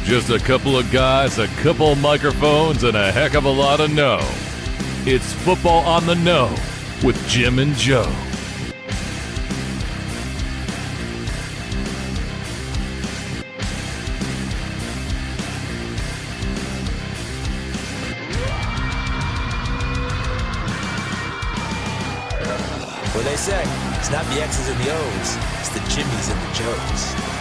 Just a couple of guys, a couple of microphones, and a heck of a lot of know. It's Football on the Know with Jim and Joe. What they say, it's not the X's and the O's, it's the Jimmys and the Joes.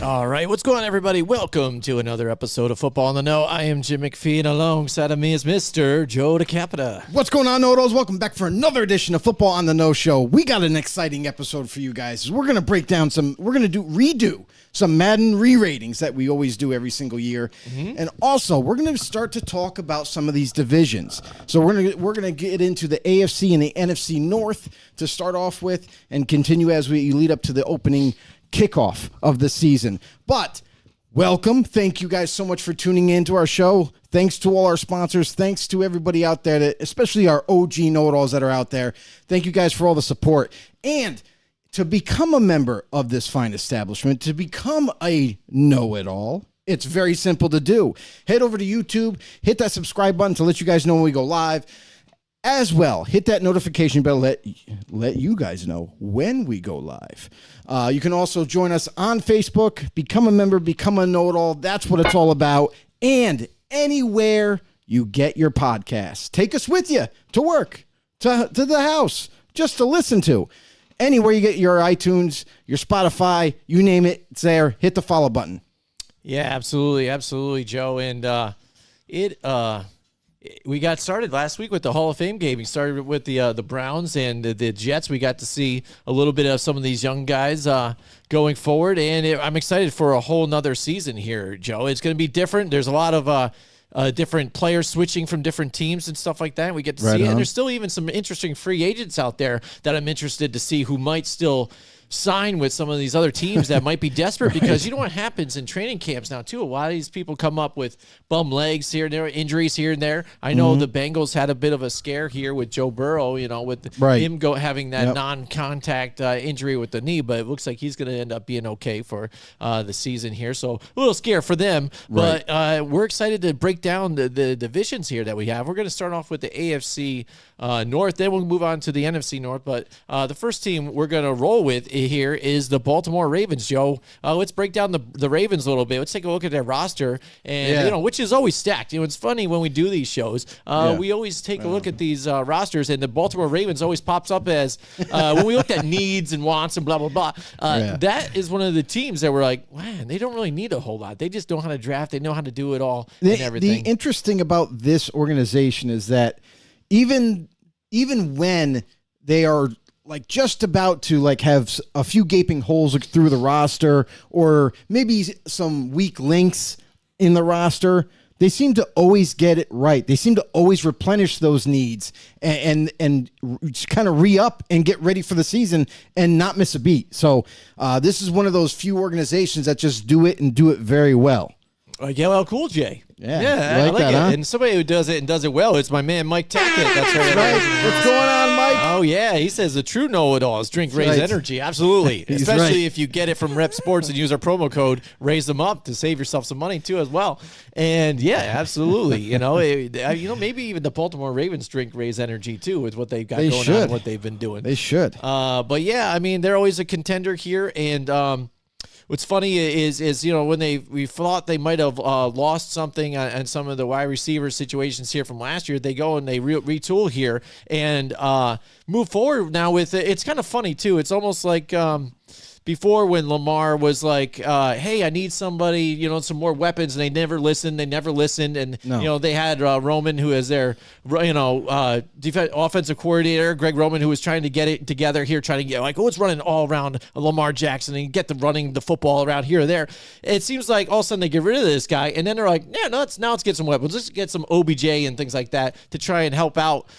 All right, what's going on, everybody? Welcome to another episode of Football on the Know. I am Jim McPhee, and alongside of me is Mr. Joe DeCapita. What's going on, Know-It-Alls? Welcome back for another edition of Football on the Know Show. We got an exciting episode for you guys. We're going to break down redo some Madden re-ratings that we always do every single year. And also, we're going to start to talk about some of these divisions. So we're going to get into the AFC and the NFC North to start off with and continue as we lead up to the opening kickoff of the season. But welcome. Thank you guys so much for tuning in to our show. Thanks to all our sponsors. Thanks to everybody out there, especially our OG know-it-alls that are out there. Thank you guys for all the support. And to become a member of this fine establishment, to become a know-it-all, it's very simple to do. Head over to YouTube, hit that subscribe button to let you guys know when we go live. As well, hit that notification bell, let you guys know when we go live. You can also join us on Facebook, become a member, become a know-it-all. That's what it's all about. And anywhere you get your podcasts, take us with you to work, to the house, just to listen to. Anywhere you get your iTunes, your Spotify, you name it, it's there. Hit the follow button. Yeah, absolutely, Joe. And we got started last week with the Hall of Fame game. We started with the Browns and the Jets. We got to see a little bit of some of these young guys going forward, and I'm excited for a whole nother season here, Joe. It's going to be different. There's a lot of different players switching from different teams and stuff like that. We get to see it. And there's still even some interesting free agents out there that I'm interested to see who might still sign with some of these other teams that might be desperate because you know what happens in training camps now too. A lot of these people come up with bum legs here and there, injuries here and there. I know the Bengals had a bit of a scare here with Joe Burrow, with him having that non-contact injury with the knee, but it looks like he's going to end up being okay for the season here. So a little scare for them, but we're excited to break down the divisions here that we have. We're going to start off with the AFC North, then we'll move on to the NFC North, but the first team we're going to roll with here is the Baltimore Ravens, Joe. Let's break down the Ravens a little bit. Let's take a look at their roster, and which is always stacked. It's funny when we do these shows. We always take a look at these rosters, and the Baltimore Ravens always pops up as when we looked at needs and wants and blah blah blah. That is one of the teams that we're like, man, they don't really need a whole lot. They just know how to draft. They know how to do it all and everything. The interesting about this organization is that even when they are like just about to like have a few gaping holes through the roster or maybe some weak links in the roster, they seem to always get it right. They seem to always replenish those needs and kind of re-up and get ready for the season and not miss a beat. So this is one of those few organizations that just do it and do it very well. LL Cool J. Yeah, I like that, it. huh? And somebody who does it and does it well, it's my man Mike Tackett. That's right. What's going on, Mike? Oh, yeah. He says the true know-it-all is drink Raise Energy. Absolutely. Especially if you get it from Rep Sports and use our promo code Raise Them Up to save yourself some money, too, as well. And, yeah, absolutely. Maybe even the Baltimore Ravens drink Raise Energy, too, with what they've got going on and what they've been doing. They should. But, yeah, I mean, they're always a contender here. And, what's funny is when we thought they might have lost something on some of the wide receiver situations here from last year, they go and they retool here and move forward now with it. It's kind of funny too. It's almost like before when Lamar was like, hey, I need somebody, some more weapons, and they never listened. And, they had Roman, who is their, offensive coordinator, Greg Roman, who was trying to get it together here, trying to get it's running all around Lamar Jackson and get them running the football around here or there. It seems like all of a sudden they get rid of this guy, and then they're like, let's get some weapons. Let's get some OBJ and things like that to try and help out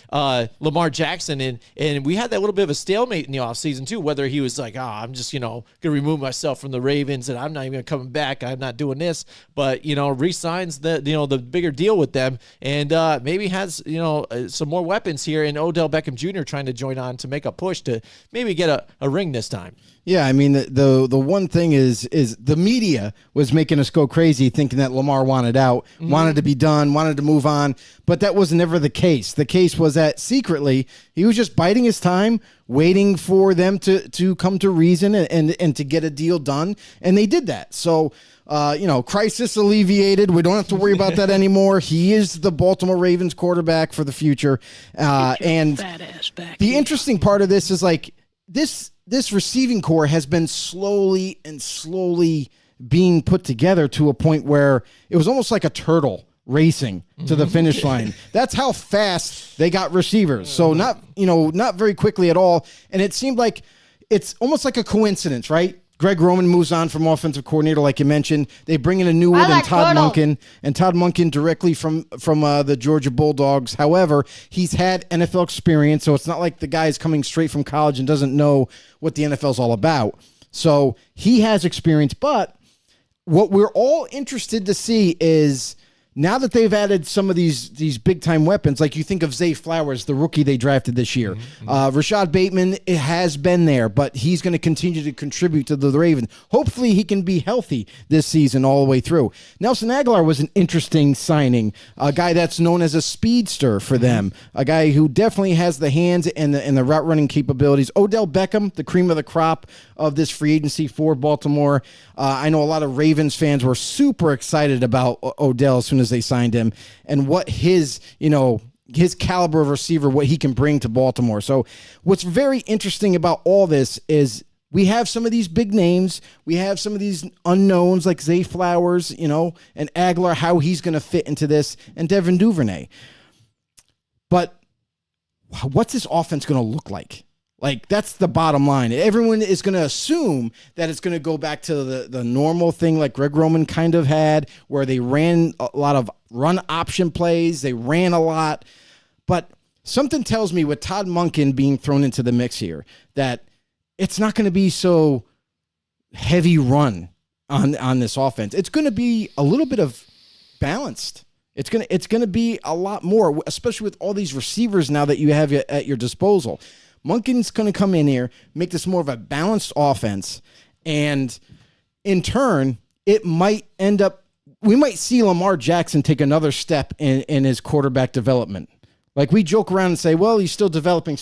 Lamar Jackson. And we had that little bit of a stalemate in the offseason, too, whether he was like, I'm just, going to remove myself from the Ravens and I'm not even coming back. I'm not doing this, but, re-signs the bigger deal with them and maybe has, some more weapons here, and Odell Beckham Jr. trying to join on to make a push to maybe get a ring this time. Yeah, I mean, the one thing is the media was making us go crazy thinking that Lamar wanted out, wanted to be done, wanted to move on, but that was never the case. The case was that secretly he was just biding his time, waiting for them to come to reason and to get a deal done, and they did that. So, crisis alleviated. We don't have to worry about that anymore. He is the Baltimore Ravens quarterback for the future. And the interesting part of this is like this receiving core has been slowly being put together to a point where it was almost like a turtle racing to the finish line. That's how fast they got receivers. So not very quickly at all. And it seemed like it's almost like a coincidence, right? Greg Roman moves on from offensive coordinator, like you mentioned. They bring in a new one, Todd Monken directly from the Georgia Bulldogs. However, he's had NFL experience, so it's not like the guy's coming straight from college and doesn't know what the NFL's all about. So he has experience, but what we're all interested to see is now that they've added some of these big-time weapons, like you think of Zay Flowers, the rookie they drafted this year. Rashad Bateman, it has been there, but he's going to continue to contribute to the Ravens. Hopefully he can be healthy this season all the way through. Nelson Aguilar was an interesting signing, a guy that's known as a speedster for them, a guy who definitely has the hands and the route-running capabilities. Odell Beckham, the cream of the crop of this free agency for Baltimore. I know a lot of Ravens fans were super excited about Odell as soon as they signed him and what his caliber of receiver, what he can bring to Baltimore. So what's very interesting about all this is we have some of these big names. We have some of these unknowns like Zay Flowers, and Aguilar, how he's going to fit into this, and Devin Duvernay. But what's this offense going to look like? Like, that's the bottom line. Everyone is going to assume that it's going to go back to the normal thing like Greg Roman kind of had, where they ran a lot of run option plays. They ran a lot. But something tells me with Todd Monken being thrown into the mix here that it's not going to be so heavy run on this offense. It's going to be a little bit of balanced. It's going to be a lot more, especially with all these receivers now that you have at your disposal. Monken's going to come in here, make this more of a balanced offense, and in turn, it might end up, we might see Lamar Jackson take another step in his quarterback development. Like, we joke around and say, well, he's still developing,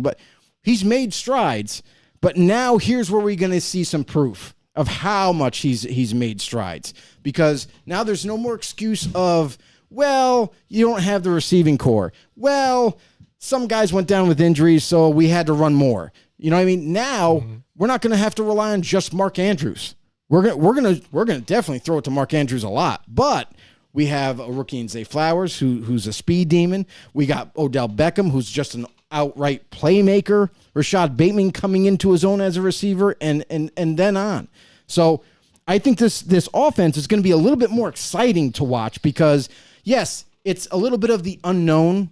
but he's made strides. But now here's where we're going to see some proof of how much he's made strides, because now there's no more excuse of, well, you don't have the receiving core. Well, some guys went down with injuries, so we had to run more. You know what I mean? Now we're not going to have to rely on just Mark Andrews. We're gonna definitely throw it to Mark Andrews a lot, but we have a rookie in Zay Flowers who's a speed demon. We got Odell Beckham, who's just an outright playmaker. Rashad Bateman coming into his own as a receiver, and then on. So I think this offense is going to be a little bit more exciting to watch because, yes, it's a little bit of the unknown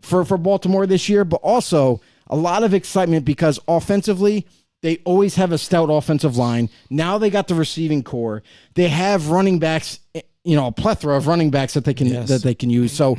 for Baltimore this year, but also a lot of excitement because offensively, they always have a stout offensive line. Now they got the receiving core. They have running backs, a plethora of running backs that they can use. So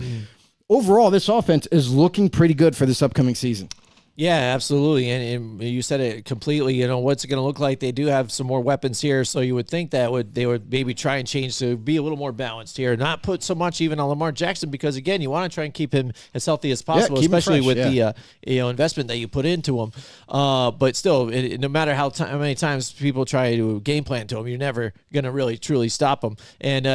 overall, this offense is looking pretty good for this upcoming season. Yeah, absolutely. And you said it completely. What's it going to look like? They do have some more weapons here, so you would think that they would maybe try and change to be a little more balanced here, not put so much even on Lamar Jackson because, again, you want to try and keep him as healthy as possible, especially with the investment that you put into him. But still, no matter how many times people try to game plan to him, you're never going to really truly stop him. And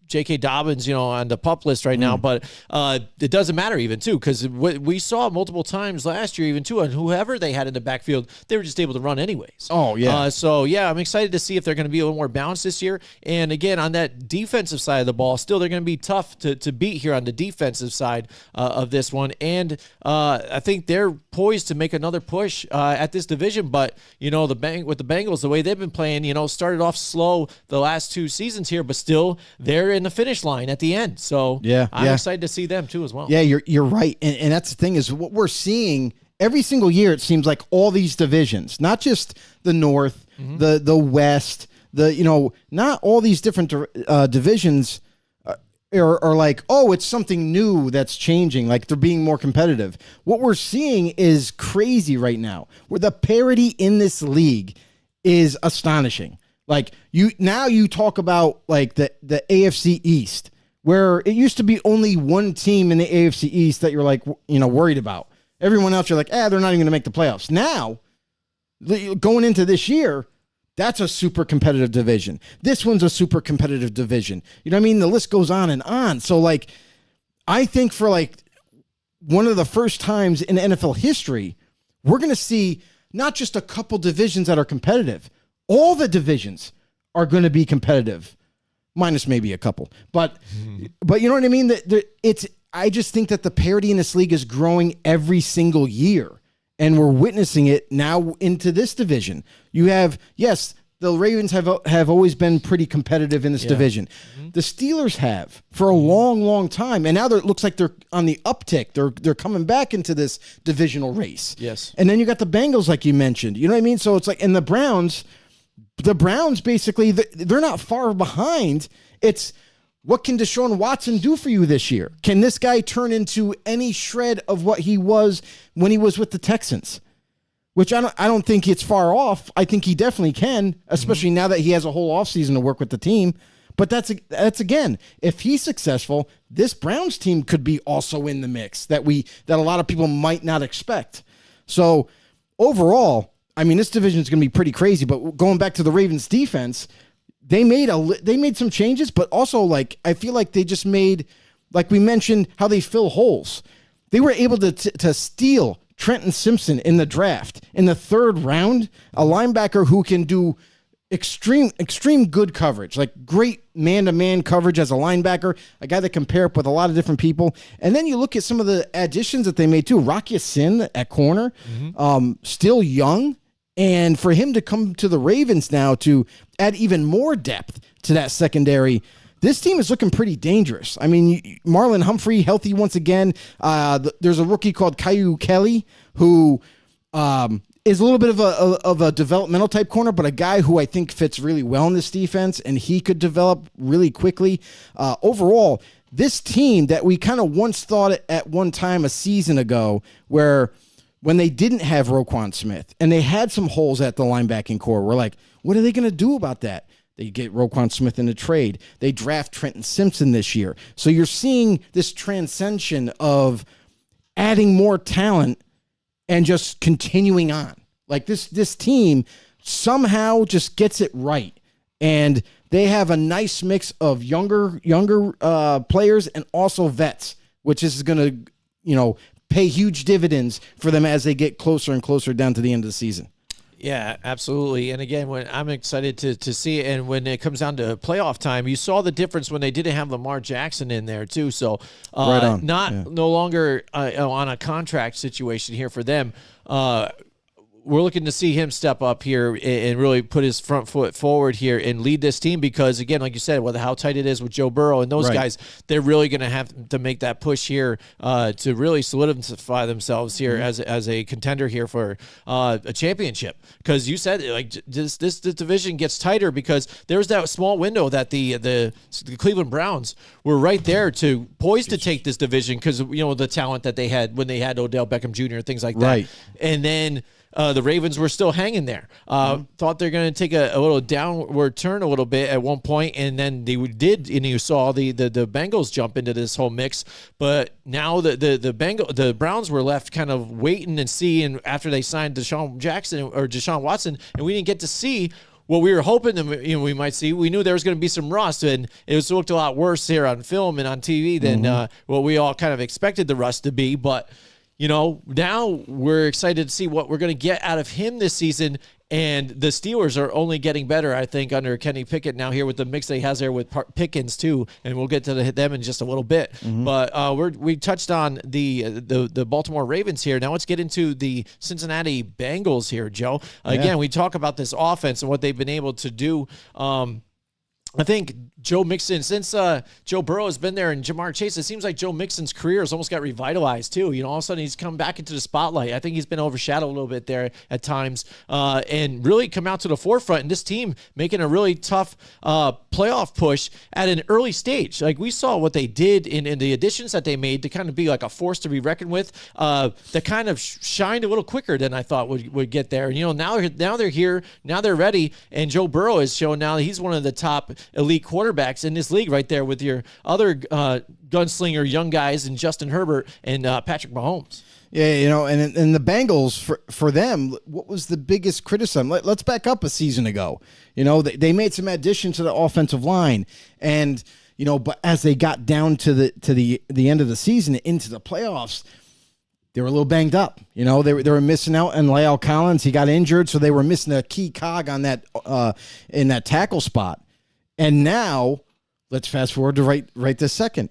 J.K. Dobbins, on the PUP list right now, but it doesn't matter even, too, because we saw multiple times last year even, too, and whoever they had in the backfield, they were just able to run anyways. Oh, yeah. I'm excited to see if they're going to be a little more balanced this year. And, again, on that defensive side of the ball, still they're going to be tough to beat here on the defensive side of this one. And I think they're poised to make another push at this division. But, with the Bengals, the way they've been playing, started off slow the last two seasons here, but still they're in the finish line at the end. So I'm excited to see them too as well. Yeah, you're right. And that's the thing is what we're seeing every single year it seems like all these divisions, not just the North, the West, not all these different divisions are like, oh, it's something new that's changing. Like they're being more competitive. What we're seeing is crazy right now, where the parity in this league is astonishing. Like you talk about like the AFC East, where it used to be only one team in the AFC East that you're like, worried about. Everyone else, you're like, they're not even going to make the playoffs. Now, going into this year, that's a super competitive division. This one's a super competitive division. You know what I mean? The list goes on and on. So, like, I think for, like, one of the first times in NFL history, we're going to see not just a couple divisions that are competitive. All the divisions are going to be competitive, minus maybe a couple. But you know what I mean? I just think that the parity in this league is growing every single year. And we're witnessing it now into this division. You have, yes, the Ravens have always been pretty competitive in this division. The Steelers have for a long, long time. And now it looks like they're on the uptick. They're coming back into this divisional race. Yes. And then you got the Bengals, like you mentioned. You know what I mean? So it's like, and the Browns basically, they're not far behind. It's, what can Deshaun Watson do for you this year? Can this guy turn into any shred of what he was when he was with the Texans? Which I don't think it's far off. I think he definitely can, especially now that he has a whole offseason to work with the team. But that's again, if he's successful, this Browns team could be also in the mix that a lot of people might not expect. So overall, I mean, this division is going to be pretty crazy. But going back to the Ravens defense, they made some changes, but also, like, I feel like they just made, like we mentioned, how they fill holes. They were able to steal Trenton Simpson in the draft in the 3rd round, a linebacker who can do extreme good coverage, like great man-to-man coverage as a linebacker, a guy that can pair up with a lot of different people. And then you look at some of the additions that they made too. Rocky Sin at corner, still young. And for him to come to the Ravens now to add even more depth to that secondary, this team is looking pretty dangerous. I mean, Marlon Humphrey, healthy once again. There's a rookie called Caillou Kelly who is a little bit of a developmental type corner, but a guy who I think fits really well in this defense, and he could develop really quickly. Overall, this team that we kind of once thought at one time a season ago where – when they didn't have Roquan Smith and they had some holes at the linebacking core, we're like, what are they going to do about that? They get Roquan Smith in a trade. They draft Trenton Simpson this year. So you're seeing this transcension of adding more talent and just continuing on. Like this team somehow just gets it right. And they have a nice mix of younger players and also vets, which is going to, pay huge dividends for them as they get closer and closer down to the end of the season. Yeah, absolutely. And again, when I'm excited to see it, and when it comes down to playoff time, you saw the difference when they didn't have Lamar Jackson in there too. So no longer on a contract situation here for them. We're looking to see him step up here and really put his front foot forward here and lead this team because, again, like you said, with how tight it is with Joe Burrow and those guys, they're really going to have to make that push here to really solidify themselves here as a contender here for a championship. Because you said, like, this division gets tighter because there's that small window that the Cleveland Browns were right there to poised to take this division because, the talent that they had when they had Odell Beckham Jr. and things like that. Right. And then the Ravens were still hanging there. Thought they're going to take a little downward turn a little bit at one point, and then they did, and you saw the Bengals jump into this whole mix. But now the Browns were left kind of waiting and seeing after they signed Deshaun Watson, and we didn't get to see what we were hoping that we might see. We knew there was going to be some rust, and it looked a lot worse here on film and on TV than what we all kind of expected the rust to be. But now we're excited to see what we're going to get out of him this season. And the Steelers are only getting better, I think, under Kenny Pickett now here with the mix that he has there with Pickens too. And we'll get to them in just a little bit. But we touched on the Baltimore Ravens here. Now let's get into the Cincinnati Bengals here, Joe. Again, we talk about this offense and what they've been able to do. I think Joe Mixon, since Joe Burrow has been there and Jamar Chase, it seems like Joe Mixon's career has almost got revitalized too. All of a sudden he's come back into the spotlight. I think he's been overshadowed a little bit there at times and really come out to the forefront. And this team making a really tough playoff push at an early stage. Like we saw what they did in the additions that they made to kind of be like a force to be reckoned with that kind of shined a little quicker than I thought would get there. And, now they're here, now they're ready. And Joe Burrow has shown now that he's one of the top elite quarterbacks in this league right there with your other gunslinger young guys and Justin Herbert and Patrick Mahomes. Yeah, and the Bengals, for them, what was the biggest criticism? Let's back up a season ago. They made some additions to the offensive line, and but as they got down to the end of the season into the playoffs, they were a little banged up. They were missing out on La'el Collins. He got injured, so they were missing a key cog on that in that tackle spot. And now, let's fast forward to right this second.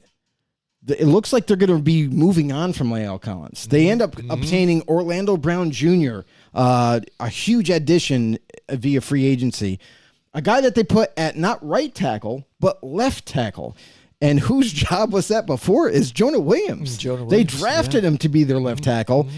It looks like they're going to be moving on from La'el Collins. They end up obtaining Orlando Brown Jr., a huge addition via free agency, a guy that they put at not right tackle, but left tackle. And whose job was that before is Jonah Williams. They drafted him to be their left tackle.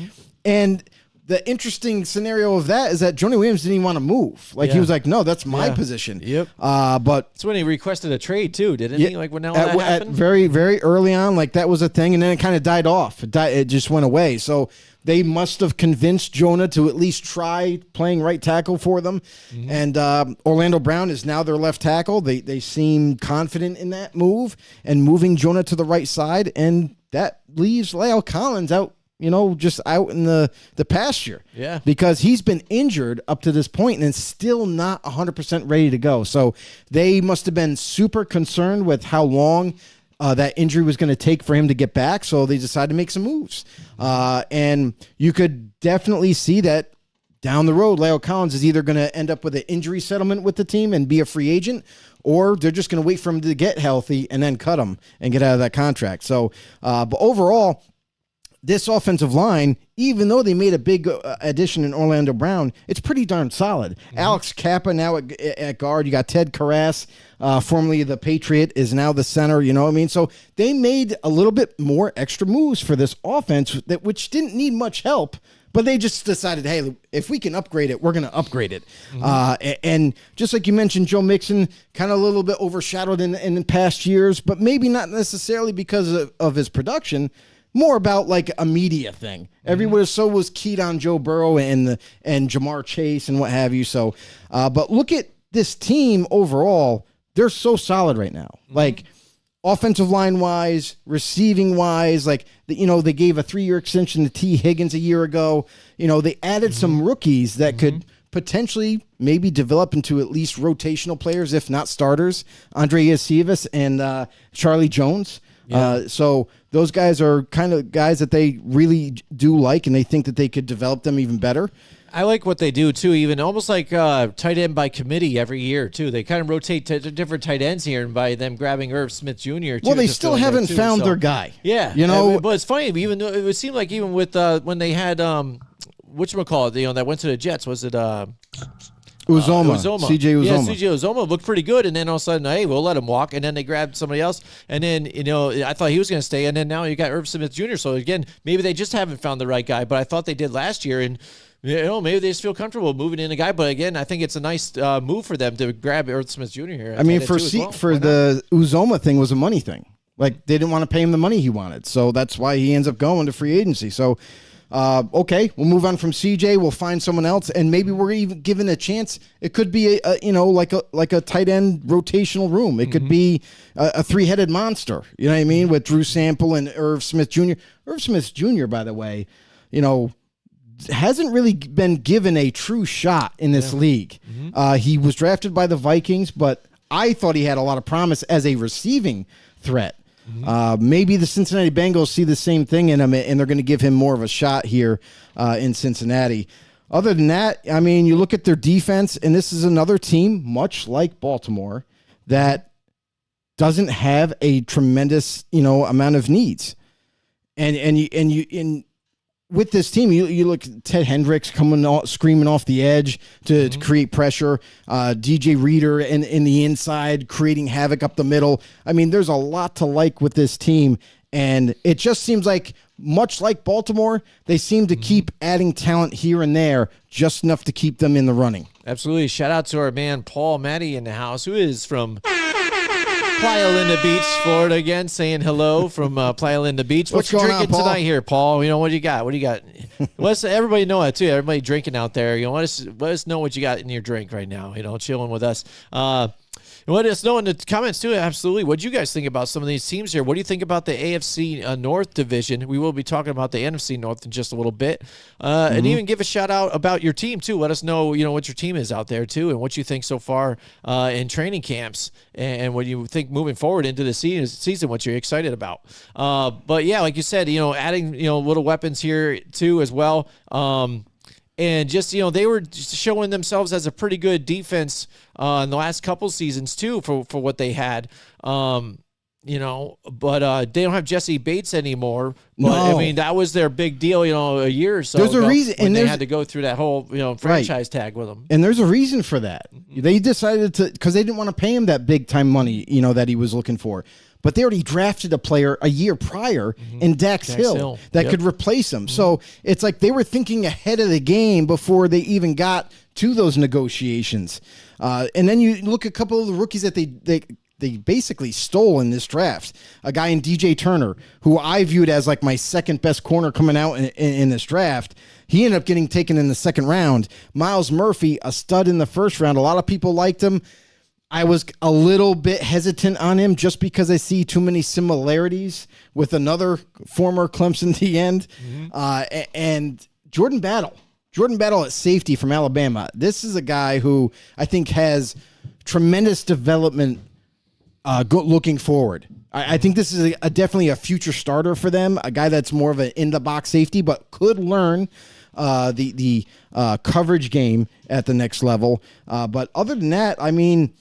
And the interesting scenario of that is that Jonah Williams didn't even want to move. He was like, no, that's my position. Yep. But it's when he requested a trade too, didn't he? Like when that happened? Very, very early on, that was a thing, and then it kind of died off. It just went away. So they must have convinced Jonah to at least try playing right tackle for them. And Orlando Brown is now their left tackle. They seem confident in that move and moving Jonah to the right side, and that leaves La'el Collins out. Just out in the pasture. Yeah. Because he's been injured up to this point and still not 100% ready to go. So they must have been super concerned with how long that injury was going to take for him to get back. So they decided to make some moves. And you could definitely see that down the road, La'el Collins is either going to end up with an injury settlement with the team and be a free agent, or they're just going to wait for him to get healthy and then cut him and get out of that contract. So, but overall, this offensive line, even though they made a big addition in Orlando Brown, it's pretty darn solid. Alex Kappa now at guard. You got Ted Karras, formerly the Patriot, is now the center. You know what I mean? So they made a little bit more extra moves for this offense, which didn't need much help, but they just decided, hey, if we can upgrade it, we're going to upgrade it. And just like you mentioned, Joe Mixon, kind of a little bit overshadowed in past years, but maybe not necessarily because of his production. More about a media thing. Everyone was keyed on Joe Burrow and Jamar Chase and what have you. So, but look at this team overall. They're so solid right now. Offensive line wise, receiving wise, they gave a 3-year extension to T. Higgins a year ago. They added some rookies that could potentially maybe develop into at least rotational players, if not starters. Andre Iosivas and Charlie Jones. Yeah. So those guys are kind of guys that they really do like, and they think that they could develop them even better. I like what they do, too, even almost like tight end by committee every year, too. They kind of rotate to different tight ends here, and by them grabbing Irv Smith Jr., too. Well, they still haven't found their guy. Yeah. But it's funny, even though it would seem like even with when they had, whatchamacallit, that went to the Jets, was it Uzoma. CJ Uzoma. Yeah, CJ Uzoma looked pretty good, and then all of a sudden, hey, we'll let him walk, and then they grabbed somebody else, and then, I thought he was going to stay, and then now you got Irv Smith Jr., so again, maybe they just haven't found the right guy, but I thought they did last year, and maybe they just feel comfortable moving in a guy, but again, I think it's a nice move for them to grab Irv Smith Jr. here. I mean, for the Uzoma thing was a money thing. They didn't want to pay him the money he wanted, so that's why he ends up going to free agency, so... okay, we'll move on from CJ. We'll find someone else, and maybe we're even given a chance. It could be like a tight end rotational room. It could be a 3-headed monster. You know what I mean? With Drew Sample and Irv Smith Jr. Irv Smith Jr., by the way, hasn't really been given a true shot in this league. He was drafted by the Vikings, but I thought he had a lot of promise as a receiving threat. Maybe the Cincinnati Bengals see the same thing in him, and they're going to give him more of a shot here in Cincinnati. Other than that, I mean, you look at their defense, and this is another team, much like Baltimore, that doesn't have a tremendous, amount of needs. And with this team, you look at Ted Hendricks screaming off the edge to create pressure. DJ Reader in the inside, creating havoc up the middle. I mean, there's a lot to like with this team. And it just seems like, much like Baltimore, they seem to keep adding talent here and there, just enough to keep them in the running. Absolutely. Shout out to our man, Paul Matty in the house, who is from Playa Linda Beach, Florida again, saying hello from Playa Linda Beach. What's you going on, drinking Paul? tonight here, Paul? You know, what do you got? What do you got? Everybody know that, too. Everybody drinking out there. You know, let us know what you got in your drink right now, you know, chilling with us. Let us know in the comments, too, absolutely. What do you guys think about some of these teams here? What do you think about the AFC North division? We will be talking about the NFC North in just a little bit. And even give a shout-out about your team, too. Let us know, you know, what your team is out there, too, and what you think so far in training camps and what you think moving forward into the season, what you're excited about. But, yeah, like you said, you know, adding, you know, little weapons here, too, as well. And just, you know, they were just showing themselves as a pretty good defense in the last couple seasons, too, for what they had. You know, but they don't have Jesse Bates anymore. But, No. I mean, that was their big deal, you know, a year or so There's a ago reason- when and they there's- had to go through that whole, you know, franchise tag with them. And there's a reason for that. They decided to, because they didn't want to pay him that big time money, you know, that he was looking for. But they already drafted a player a year prior in Dax Hill that could replace him. So it's like they were thinking ahead of the game before they even got to those negotiations. And then you look at a couple of the rookies that they basically stole in this draft. A guy in DJ Turner, who I viewed as like my second best corner coming out in this draft. He ended up getting taken in the second round. Miles Murphy, a stud in the first round. A lot of people liked him. I was a little bit hesitant on him just because I see too many similarities with another former Clemson DN. And Jordan Battle at safety from Alabama. This is a guy who I think has tremendous development looking forward. I think this is definitely a future starter for them, a guy that's more of an in-the-box safety, but could learn the coverage game at the next level. But other than that, I mean,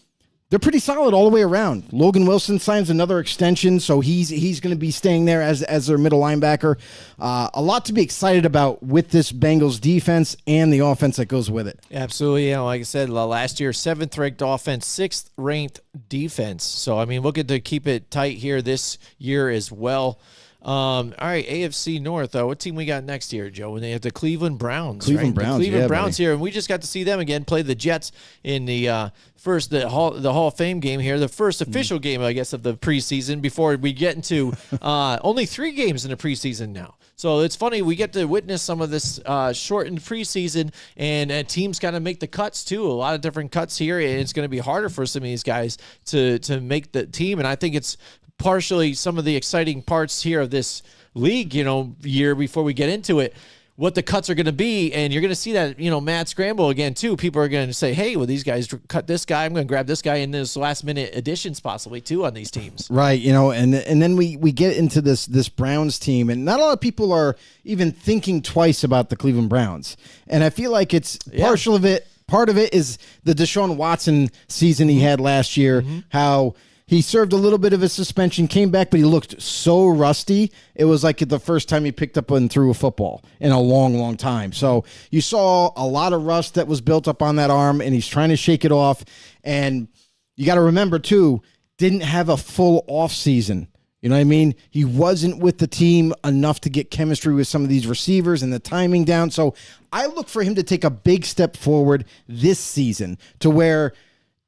they're pretty solid all the way around. Logan Wilson signs another extension, so he's going to be staying there as their middle linebacker. A lot to be excited about with this Bengals defense and the offense that goes with it. Absolutely. You know, like I said, last year, 7th ranked offense, 6th ranked defense. So, I mean, looking to keep it tight here this year as well. All right, AFC North. What team we got next year, Joe? When they have the Cleveland Browns. Cleveland right? Browns, The Cleveland yeah, Browns buddy. here, and we just got to see them again play the Jets in the Hall of Fame game here, the first official game, I guess, of the preseason. Before we get into only 3 games in the preseason now. So it's funny, we get to witness some of this shortened preseason, and teams got to make the cuts too. A lot of different cuts here, and it's going to be harder for some of these guys to make the team. And I think it's partially some of the exciting parts here of this league, you know, year before we get into it, what the cuts are going to be. And you're going to see that, you know, mad scramble again, too. People are going to say, hey, well, these guys cut this guy. I'm going to grab this guy in this last minute additions possibly, too, on these teams. Right, you know, and then we get into this Browns team, and not a lot of people are even thinking twice about the Cleveland Browns. And I feel like it's partial of it. Part of it is the Deshaun Watson season he had last year, how he served a little bit of a suspension, came back, but he looked so rusty. It was like the first time he picked up and threw a football in a long, long time. So you saw a lot of rust that was built up on that arm, and he's trying to shake it off. And you got to remember, too, didn't have a full off season. You know what I mean? He wasn't with the team enough to get chemistry with some of these receivers and the timing down. So I look for him to take a big step forward this season to where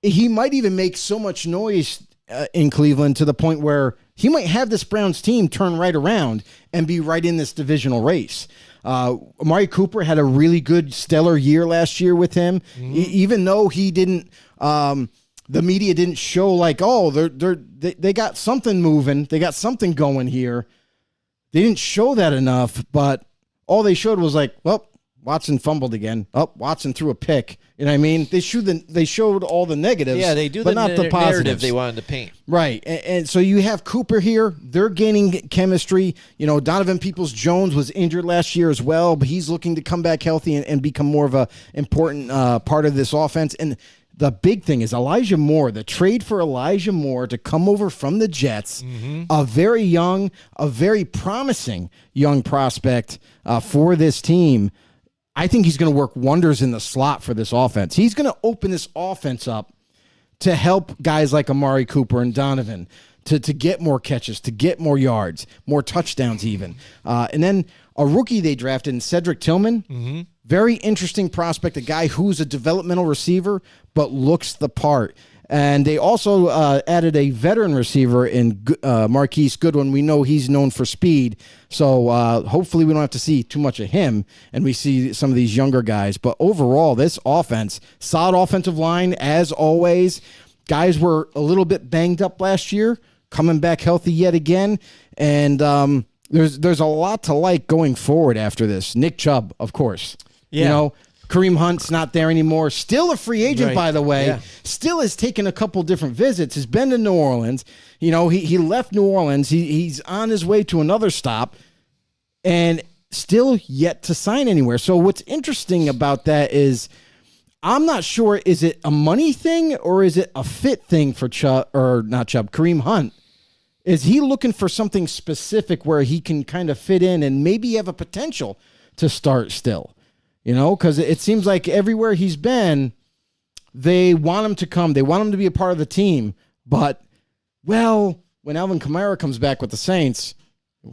he might even make so much noise in Cleveland to the point where he might have this Browns team turn right around and be right in this divisional race. Amari Cooper had a really good, stellar year last year with him, even though he didn't. The media didn't show like, oh, they got something moving, they got something going here. They didn't show that enough, but all they showed was like, well, Watson fumbled again. Oh, Watson threw a pick. You know what I mean? They showed all the negatives. Yeah, they do but the not the narrative positives they wanted to paint. Right. And so you have Cooper here. They're gaining chemistry. You know, Donovan Peoples-Jones was injured last year as well, but he's looking to come back healthy and become more of a important part of this offense. And the big thing is Elijah Moore, the trade for Elijah Moore to come over from the Jets, a very promising young prospect for this team. I think he's going to work wonders in the slot for this offense. He's going to open this offense up to help guys like Amari Cooper and Donovan to get more catches, to get more yards, more touchdowns even. And then a rookie they drafted in Cedric Tillman, very interesting prospect, a guy who's a developmental receiver but looks the part. And they also added a veteran receiver in Marquise Goodwin. We know he's known for speed, so hopefully we don't have to see too much of him, and we see some of these younger guys. But overall, this offense, solid offensive line, as always. Guys were a little bit banged up last year, coming back healthy yet again, and there's a lot to like going forward after this. Nick Chubb, of course. Yeah. You know, Kareem Hunt's not there anymore. Still a free agent, Right. by the way. Yeah. Still has taken a couple different visits. Has been to New Orleans. You know, he left New Orleans. He's on his way to another stop, and still yet to sign anywhere. So what's interesting about that is I'm not sure, is it a money thing or is it a fit thing for Kareem Hunt? Is he looking for something specific where he can kind of fit in and maybe have a potential to start still? You know, because it seems like everywhere he's been, they want him to come. They want him to be a part of the team. But, well, when Alvin Kamara comes back with the Saints,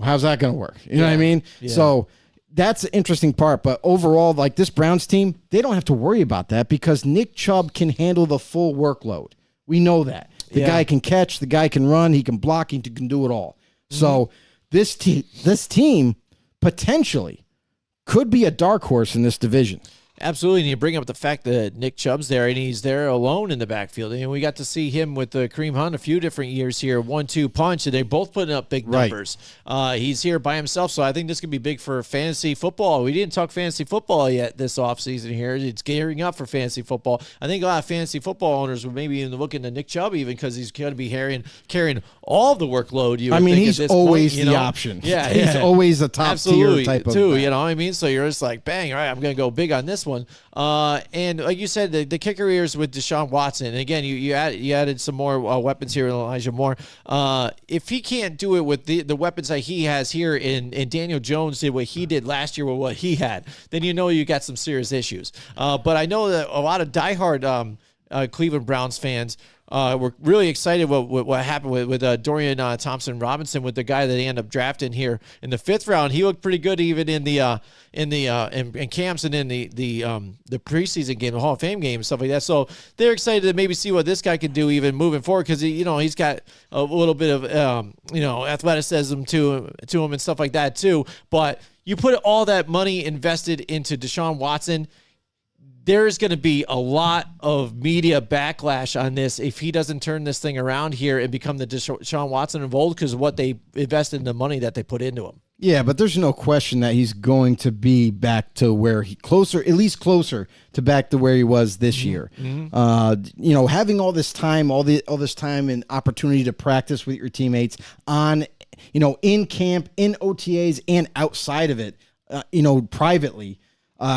how's that going to work? You know what I mean? Yeah. So that's the interesting part. But overall, like this Browns team, they don't have to worry about that because Nick Chubb can handle the full workload. We know that. The guy can catch, the guy can run, he can block, he can do it all. So this team potentially could be a dark horse in this division. Absolutely, and you bring up the fact that Nick Chubb's there, and he's there alone in the backfield. And we got to see him with Kareem Hunt a few different years here, 1-2 punch, and they both putting up big numbers. He's here by himself, so I think this could be big for fantasy football. We didn't talk fantasy football yet this offseason here. It's gearing up for fantasy football. I think a lot of fantasy football owners would maybe even look into Nick Chubb even because he's going to be carrying all the workload. He's always the option. Yeah, he's always a top tier type of too. back. You know what I mean? So you're just like, bang, all right, I'm going to go big on this one. And like you said, the kicker here is with Deshaun Watson. And again, you added some more weapons here in Elijah Moore. If he can't do it with the weapons that he has here, and Daniel Jones did what he did last year with what he had, then you know you got some serious issues. But I know that a lot of diehard Cleveland Browns fans were really excited what happened with Dorian Thompson-Robinson, with the guy that they ended up drafting here in the 5th round. He looked pretty good even in camps and in the preseason game, the Hall of Fame game, and stuff like that. So they're excited to maybe see what this guy can do even moving forward because he's got a little bit of athleticism to him and stuff like that too. But you put all that money invested into Deshaun Watson, there's going to be a lot of media backlash on this if he doesn't turn this thing around here and become the Deshaun Watson of old because of what they invested in the money that they put into him. Yeah, but there's no question that he's going to be back to where at least closer to back to where he was this year. Having all this time, all this time and opportunity to practice with your teammates in camp, in OTAs, and outside of it, privately.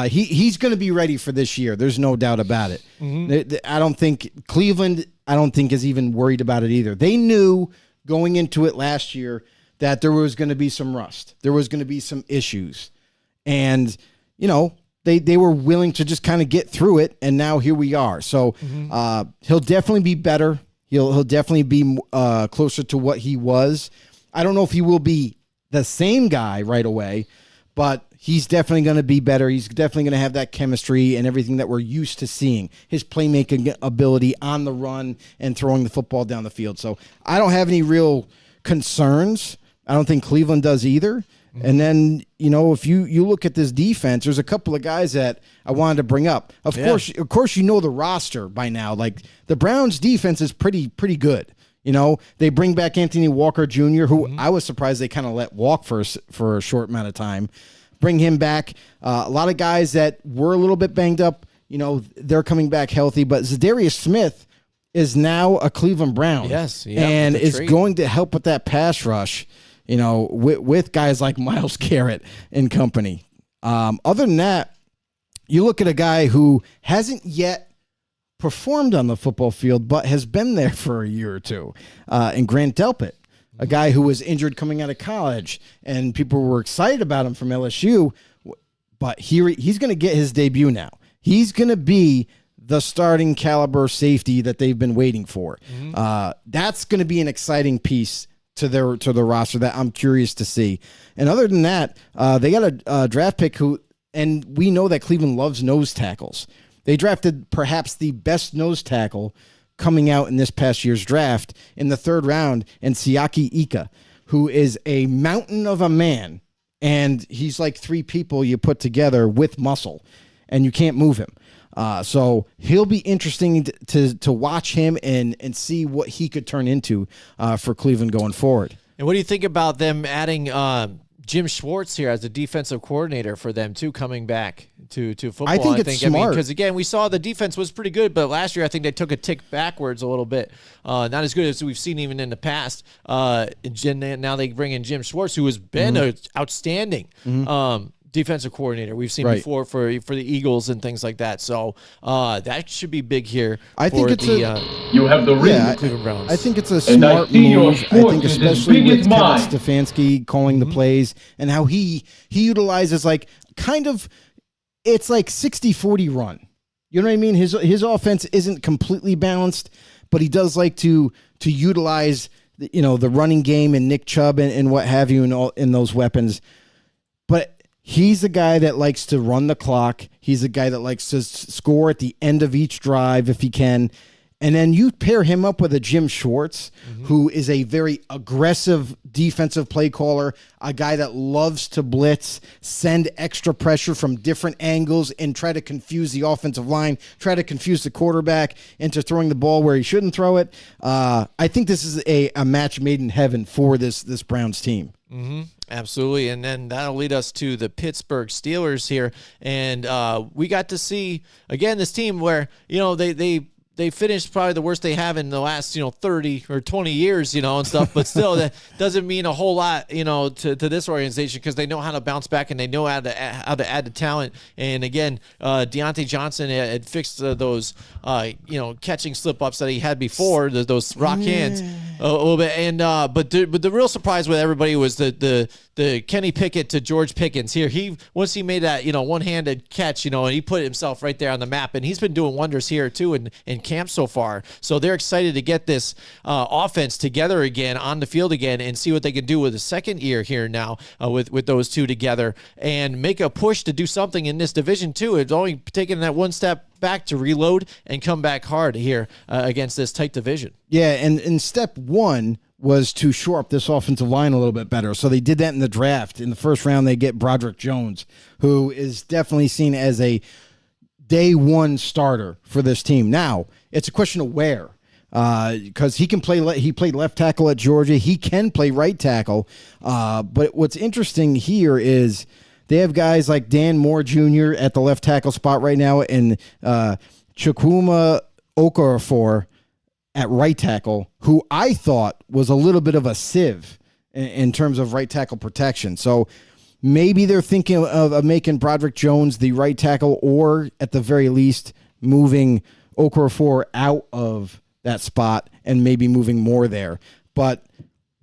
He's going to be ready for this year. There's no doubt about it. I don't think Cleveland, is even worried about it either. They knew going into it last year that there was going to be some rust. There was going to be some issues. And, they were willing to just kind of get through it, and now here we are. So he'll definitely be better. He'll definitely be closer to what he was. I don't know if he will be the same guy right away, but he's definitely going to be better. He's definitely going to have that chemistry and everything that we're used to seeing. His playmaking ability on the run and throwing the football down the field. So I don't have any real concerns. I don't think Cleveland does either. And then, if you look at this defense, there's a couple of guys that I wanted to bring up. Of course, the roster by now. Like the Browns defense is pretty good. They bring back Anthony Walker Jr., who I was surprised they kind of let walk for a short amount of time. Bring him back. A lot of guys that were a little bit banged up, they're coming back healthy. But Zadarius Smith is now a Cleveland Brown. Yes. And is going to help with that pass rush, with guys like Myles Garrett and company. Other than that, you look at a guy who hasn't yet performed on the football field, but has been there for a year or two. And Grant Delpit, a guy who was injured coming out of college, and people were excited about him from LSU. But he's going to get his debut now. He's going to be the starting caliber safety that they've been waiting for. That's going to be an exciting piece to the roster that I'm curious to see. And other than that, they got a draft pick and we know that Cleveland loves nose tackles. They drafted perhaps the best nose tackle coming out in this past year's draft in the 3rd round, in Siaki Ika, who is a mountain of a man, and he's like 3 people you put together with muscle, and you can't move him. So he'll be interesting to watch him and see what he could turn into for Cleveland going forward. And what do you think about them adding Jim Schwartz here as the defensive coordinator for them too, coming back to football? I think it's smart. Because again, we saw the defense was pretty good, but last year I think they took a tick backwards a little bit. Not as good as we've seen even in the past. Now they bring in Jim Schwartz, who has been an outstanding defensive coordinator we've seen before for the Eagles and things like that. So that should be big here. I think it's you have the ring. Yeah, Cleveland Browns. I think it's a smart move. I think especially with Kevin Stefanski calling the plays and how he utilizes it's like 60-40 run. You know what I mean? His offense isn't completely balanced, but he does like to utilize the running game and Nick Chubb and what have you in those weapons. But he's a guy that likes to run the clock. He's a guy that likes to score at the end of each drive if he can. And then you pair him up with a Jim Schwartz, who is a very aggressive defensive play caller, a guy that loves to blitz, send extra pressure from different angles, and try to confuse the offensive line, try to confuse the quarterback into throwing the ball where he shouldn't throw it. I think this is a match made in heaven for this Browns team. Absolutely. And then that'll lead us to the Pittsburgh Steelers here. And we got to see, again, this team where, they finished probably the worst they have in the last, 30 or 20 years, and stuff. But still, that doesn't mean a whole lot, to this organization, because they know how to bounce back and they know how to add the talent. And again, Deontay Johnson had fixed those, catching slip ups that he had before, those rock hands a little bit. And but the real surprise with everybody was the Kenny Pickett to George Pickens here. Once he made that one-handed catch, and he put himself right there on the map, and he's been doing wonders here too in camp so far. So they're excited to get this offense together again on the field again and see what they can do with the second year here now with those two together and make a push to do something in this division too. It's only taking that one step back to reload and come back hard here against this tight division. Yeah, and in step one was to shore up this offensive line a little bit better. So they did that in the draft. In the first round, they get Broderick Jones, who is definitely seen as a day one starter for this team. Now, it's a question of where, because he played left tackle at Georgia. He can play right tackle. But what's interesting here is they have guys like Dan Moore Jr. at the left tackle spot right now, and Chukwuma Okorafor at right tackle, who I thought was a little bit of a sieve in terms of right tackle protection. So maybe they're thinking of making Broderick Jones the right tackle, or at the very least moving Okorafor out of that spot and maybe moving more there. But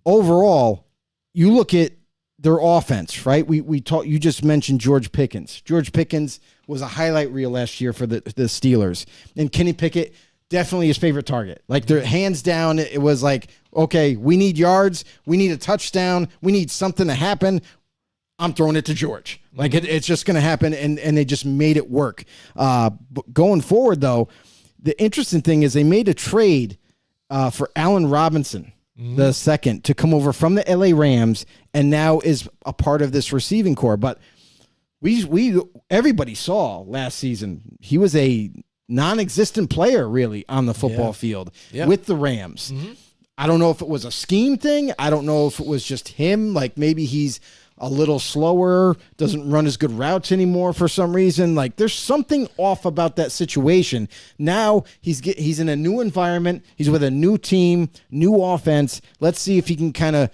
overall, you look at their offense, right? You just mentioned George Pickens. George Pickens was a highlight reel last year for the Steelers. And Kenny Pickett, definitely his favorite target. Like, their hands down, it was like, okay, we need yards, we need a touchdown, we need something to happen. I'm throwing it to George. Like, it's just going to happen, and they just made it work. But going forward, though, the interesting thing is they made a trade for Allen Robinson, the second, to come over from the LA Rams, and now is a part of this receiving core. But everybody saw last season he was a non-existent player, really, on the football field with the Rams. I don't know if it was a scheme thing. I don't know if it was just him. Like, maybe he's a little slower, doesn't run as good routes anymore for some reason. Like, there's something off about that situation. Now he's in a new environment. He's with a new team, new offense. Let's see if he can kind of,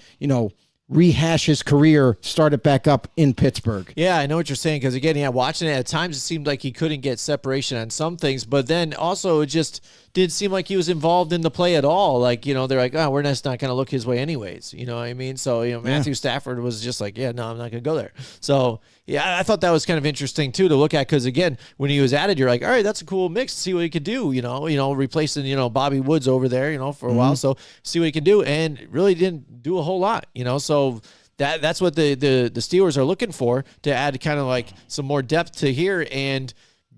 rehash his career, start it back up in Pittsburgh. Yeah, I know what you're saying, because again, watching it at times, it seemed like he couldn't get separation on some things, but then also it just didn't seem like he was involved in the play at all. Like, they're like, oh, we're just not going to look his way anyways. You know what I mean? So, Matthew Stafford was just like, yeah, no, I'm not going to go there. So, yeah, I thought that was kind of interesting too to look at, because again, when he was at it, you're like, all right, that's a cool mix. See what he could do. Replacing Bobby Woods over there, for a while. So see what he can do, and really didn't do a whole lot. So that's what the Steelers are looking for, to add kind of like some more depth to here and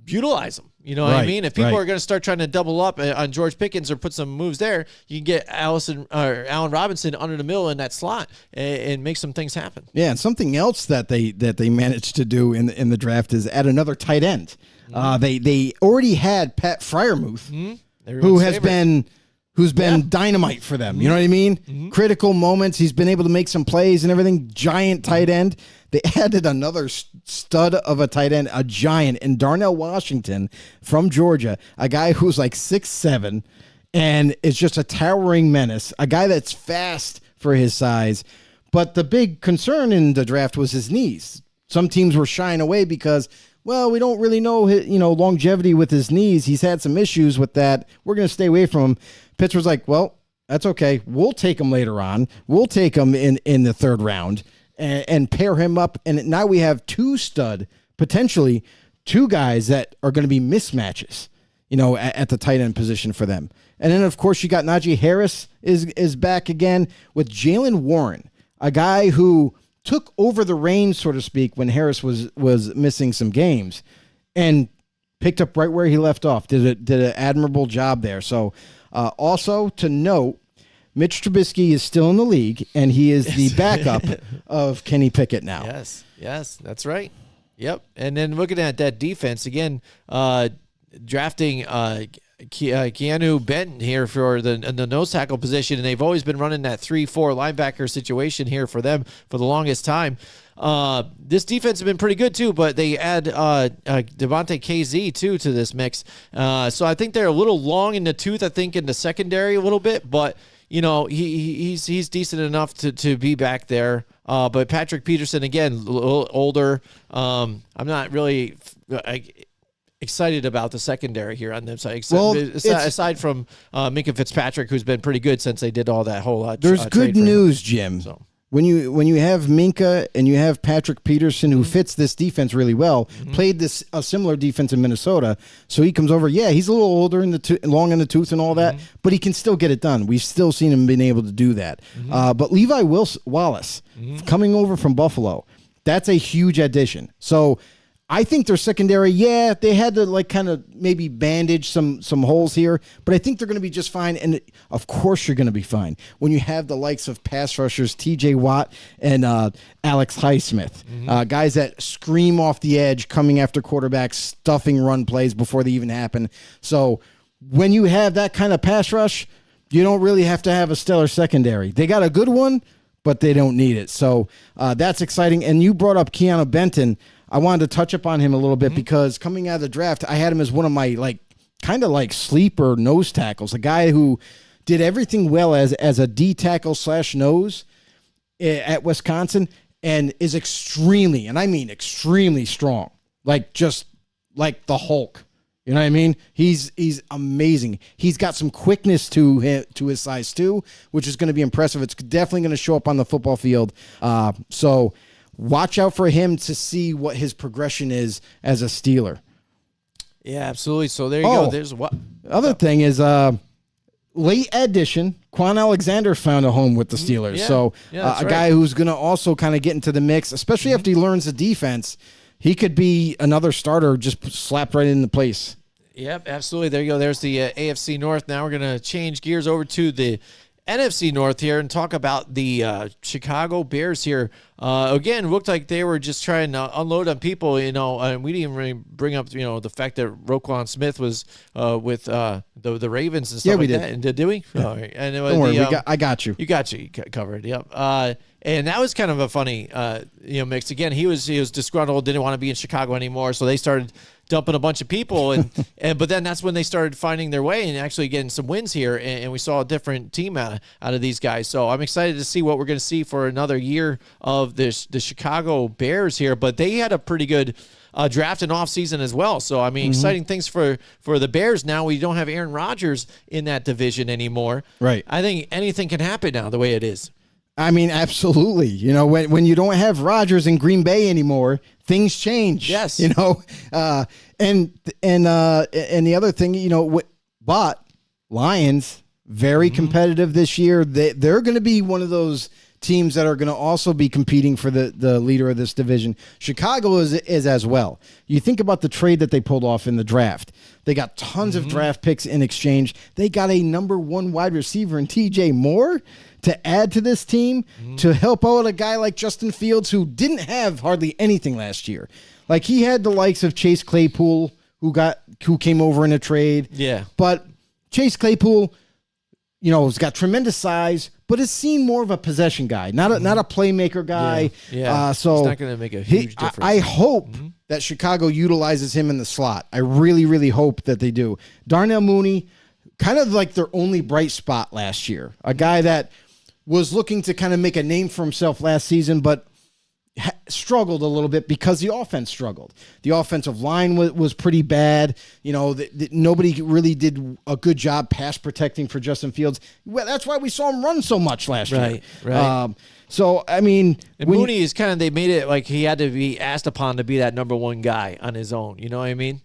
utilize them. You know what I mean? If people are going to start trying to double up on George Pickens or put some moves there, you can get Allen Robinson under the middle in that slot and make some things happen. Yeah, and something else that they managed to do in the draft is add another tight end. They already had Pat Freiermuth, who's been dynamite for them. You know what I mean? Critical moments. He's been able to make some plays and everything. Giant tight end. They added another stud of a tight end, a giant, in Darnell Washington from Georgia, a guy who's like 6'7", and is just a towering menace, a guy that's fast for his size. But the big concern in the draft was his knees. Some teams were shying away because, well, we don't really know his, longevity with his knees. He's had some issues with that. We're going to stay away from him. Pittsburgh's like, well, that's okay. We'll take him later on. We'll take him in the third round and pair him up. And now we have potentially two guys that are going to be mismatches, at the tight end position for them. And then, of course, you got Najee Harris is back again with Jalen Warren, a guy who took over the reins, so to speak, when Harris was missing some games, and picked up right where he left off. Did an admirable job there. So also to note, Mitch Trubisky is still in the league, and he is the backup of Kenny Pickett now. Yes, that's right. Yep. And then looking at that defense again, drafting Keanu Benton here for the nose tackle position, and they've always been running that 3-4 linebacker situation here for them for the longest time. This defense has been pretty good too, but they add Devontae KZ too to this mix. So I think they're a little long in the tooth, I think, in the secondary a little bit, but he's decent enough to be back there. But Patrick Peterson, again, a little older. I'm not really excited about the secondary here on them side. Aside from Minkah Fitzpatrick, who's been pretty good since they did all that whole there's good news, Jim. So. When you have Minkah and you have Patrick Peterson, who fits this defense really well, played a similar defense in Minnesota, so he comes over. Yeah, he's a little older long in the tooth and all that, but he can still get it done. We've still seen him being able to do that. But Levi Wallace coming over from Buffalo, that's a huge addition. So I think their secondary, they had to kind of maybe bandage some holes here, but I think they're going to be just fine. And of course you're going to be fine when you have the likes of pass rushers TJ Watt and Alex Highsmith, guys that scream off the edge, coming after quarterbacks, stuffing run plays before they even happen. So when you have that kind of pass rush, you don't really have to have a stellar secondary. They got a good one, but they don't need it. So that's exciting. And you brought up Keanu Benton. I wanted to touch up on him a little bit because coming out of the draft, I had him as one of my kind of sleeper nose tackles, a guy who did everything well as a D tackle / nose at Wisconsin, and is extremely, and I mean extremely strong, just like the Hulk. You know what I mean? He's amazing. He's got some quickness to his size too, which is going to be impressive. It's definitely going to show up on the football field. So watch out for him to see what his progression is as a Steeler. Yeah, absolutely. So there you go. There's what. Other thing is late addition. Quan Alexander found a home with the Steelers. So a guy who's going to also kind of get into the mix, especially after he learns the defense. He could be another starter just slapped right into place. Yep, absolutely. There you go. There's the AFC North. Now we're going to change gears over to the NFC North here and talk about the Chicago Bears here. Again, looked like they were just trying to unload on people, and we didn't really bring up, the fact that Roquan Smith was with the Ravens and stuff like that. And did we? Yeah. All right. And don't worry, I got you. You covered, yep. And that was kind of a funny, mix. Again, he was disgruntled, didn't want to be in Chicago anymore, so they started dumping a bunch of people, but then that's when they started finding their way and actually getting some wins here, and we saw a different team out of these guys. So I'm excited to see what we're going to see for another year of the Chicago Bears here. But they had a pretty good draft and offseason as well. So, I mean, exciting things for the Bears now. We don't have Aaron Rodgers in that division anymore. Right. I think anything can happen now the way it is. I mean, absolutely. You know, when you don't have Rodgers in Green Bay anymore, things change. Yes. You know, and the other thing, you know, but Lions very competitive this year. They're going to be one of those teams that are going to also be competing for the leader of this division. Chicago is as well. You think about the trade that they pulled off in the draft. They got tons of draft picks in exchange. They got a number 1 wide receiver in TJ Moore to add to this team to help out a guy like Justin Fields, who didn't have hardly anything last year. Like, he had the likes of Chase Claypool, who came over in a trade. Yeah. But Chase Claypool, you know, has got tremendous size, but is seen more of a possession guy, not a playmaker guy. Yeah. So it's not going to make a huge difference. I hope that Chicago utilizes him in the slot. I really, really hope that they do. Darnell Mooney, kind of like their only bright spot last year, a guy that was looking to kind of make a name for himself last season, but struggled a little bit because the offense struggled. The offensive line was pretty bad. You know, nobody really did a good job pass protecting for Justin Fields. Well, that's why we saw him run so much last year. Right. So, I mean, and Mooney is kind of, they made it like he had to be asked upon to be that number 1 guy on his own. You know what I mean?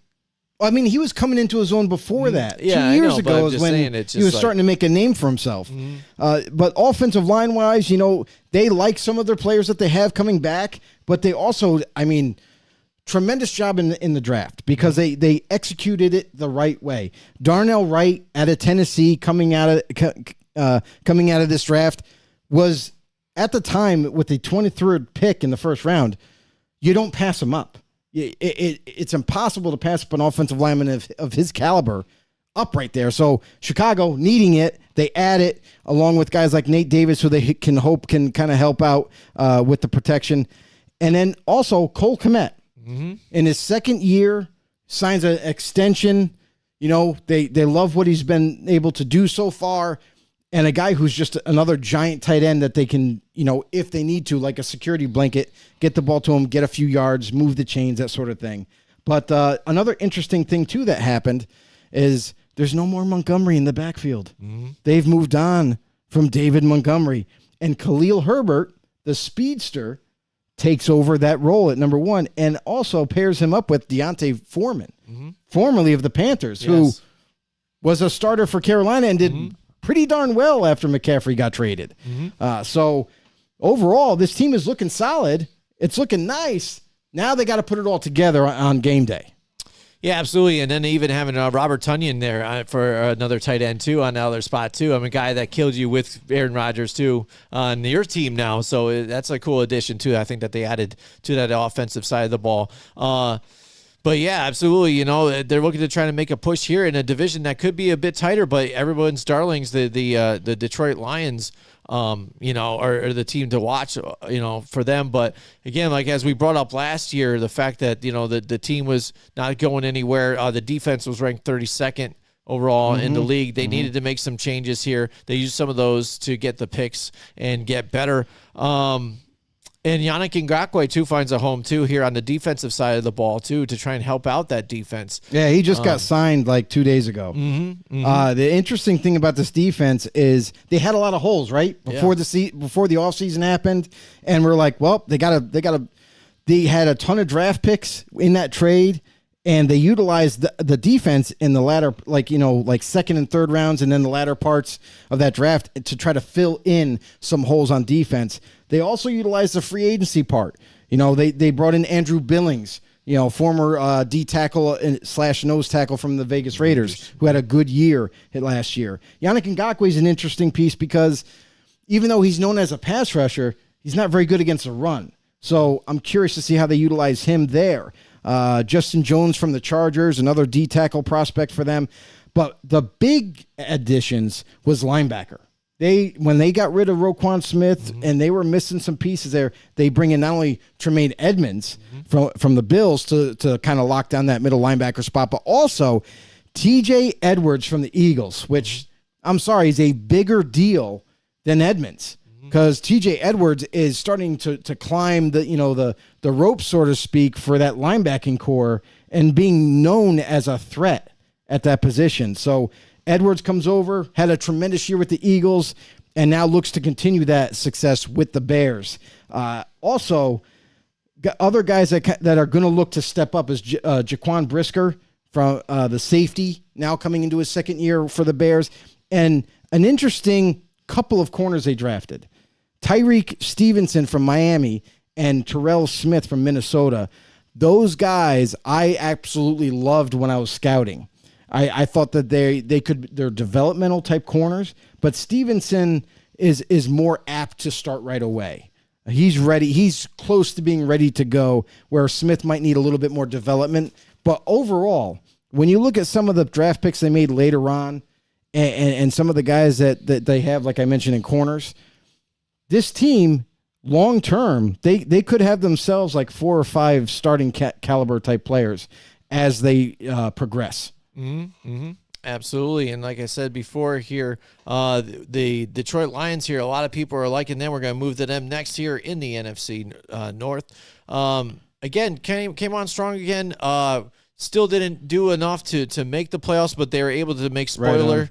I mean, he was coming into his own before that. Yeah, 2 years I know, ago is when he was starting to make a name for himself. But offensive line-wise, you know, they like some of their players that they have coming back, but they also, I mean, tremendous job in the draft because they executed it the right way. Darnell Wright out of Tennessee coming out of this draft was, at the time, with the 23rd pick in the first round, you don't pass him up. It's impossible to pass up an offensive lineman of his caliber up right there. So Chicago needing it, they add it along with guys like Nate Davis, who they can kind of help out with the protection. And then also Cole Kmet in his second year signs an extension. You know, they love what he's been able to do so far. And a guy who's just another giant tight end that they can, you know, if they need to, like a security blanket, get the ball to him, get a few yards, move the chains, that sort of thing. But another interesting thing, too, that happened is there's no more Montgomery in the backfield. They've moved on from David Montgomery. And Khalil Herbert, the speedster, takes over that role at number 1 and also pairs him up with Deontay Foreman, formerly of the Panthers, who was a starter for Carolina and did pretty darn well after McCaffrey got traded. So overall, this team is looking solid. It's looking nice. Now they got to put it all together on game day. Yeah, absolutely. And then even having Robert Tonyan there for another tight end, too, on the other spot, too. I'm a guy that killed you with Aaron Rodgers, too, on your team now. So that's a cool addition, too, I think, that they added to that offensive side of the ball. But yeah, absolutely. You know, they're looking to try to make a push here in a division that could be a bit tighter, but everyone's darlings, the Detroit Lions, you know, are the team to watch, you know, for them. But again, like as we brought up last year, the fact that, you know, the team was not going anywhere. The defense was ranked 32nd overall in the league. They needed to make some changes here. They used some of those to get the picks and get better. And Yannick Ngakoue, too, finds a home, too, here on the defensive side of the ball, too, to try and help out that defense. Yeah, he just got signed like 2 days ago. The interesting thing about this defense is they had a lot of holes, right? Before the offseason happened. And we're like, well, they had a ton of draft picks in that trade. And they utilized the defense in the latter, like, you know, like second and third rounds and then the latter parts of that draft to try to fill in some holes on defense. They also utilized the free agency part. You know, they brought in Andrew Billings, you know, former D tackle / nose tackle from the Vegas Raiders, who had a good year last year. Yannick Ngakoue is an interesting piece because even though he's known as a pass rusher, he's not very good against the run. So I'm curious to see how they utilize him there. Justin Jones from the Chargers, another D tackle prospect for them. But the big additions was linebacker. when they got rid of Roquan Smith and they were missing some pieces there, they bring in not only Tremaine Edmonds from the Bills to kind of lock down that middle linebacker spot, but also TJ Edwards from the Eagles, which I'm sorry is a bigger deal than Edmonds, because TJ Edwards is starting to climb the ropes, so to speak, for that linebacking core and being known as a threat at that position. So Edwards comes over, had a tremendous year with the Eagles, and now looks to continue that success with the Bears. Also, other guys that are going to look to step up is Jaquan Brisker from the safety, now coming into his second year for the Bears. And an interesting couple of corners they drafted. Tyreek Stevenson from Miami and Terrell Smith from Minnesota. Those guys I absolutely loved when I was scouting. I thought that they're developmental type corners, but Stevenson is more apt to start right away. He's ready. He's close to being ready to go, where Smith might need a little bit more development. But overall, when you look at some of the draft picks they made later on and some of the guys that they have, like I mentioned, in corners, this team, long term, they could have themselves like 4 or 5 starting caliber type players as they progress. Absolutely. And like I said before here, the Detroit Lions here, a lot of people are liking them. We're going to move to them next year in the NFC North. Again, came on strong again. Still didn't do enough to make the playoffs, but they were able to make spoiler.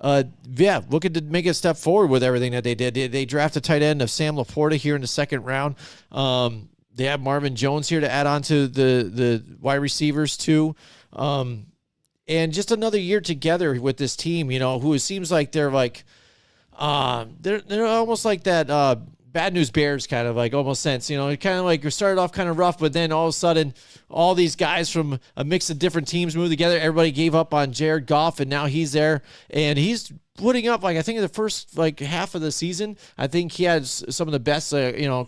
Looking to make a step forward with everything that they did. They drafted tight end of Sam Laporta here in the second round. They have Marvin Jones here to add on to the wide receivers too. And just another year together with this team, who it seems like they're like, they're almost like that, Bad News Bears kind of like almost sense, kind of like you started off kind of rough, but then all of a sudden all these guys from a mix of different teams moved together. Everybody gave up on Jared Goff, and now he's there and he's putting up, like, I think in the first half of the season, I think he had some of the best,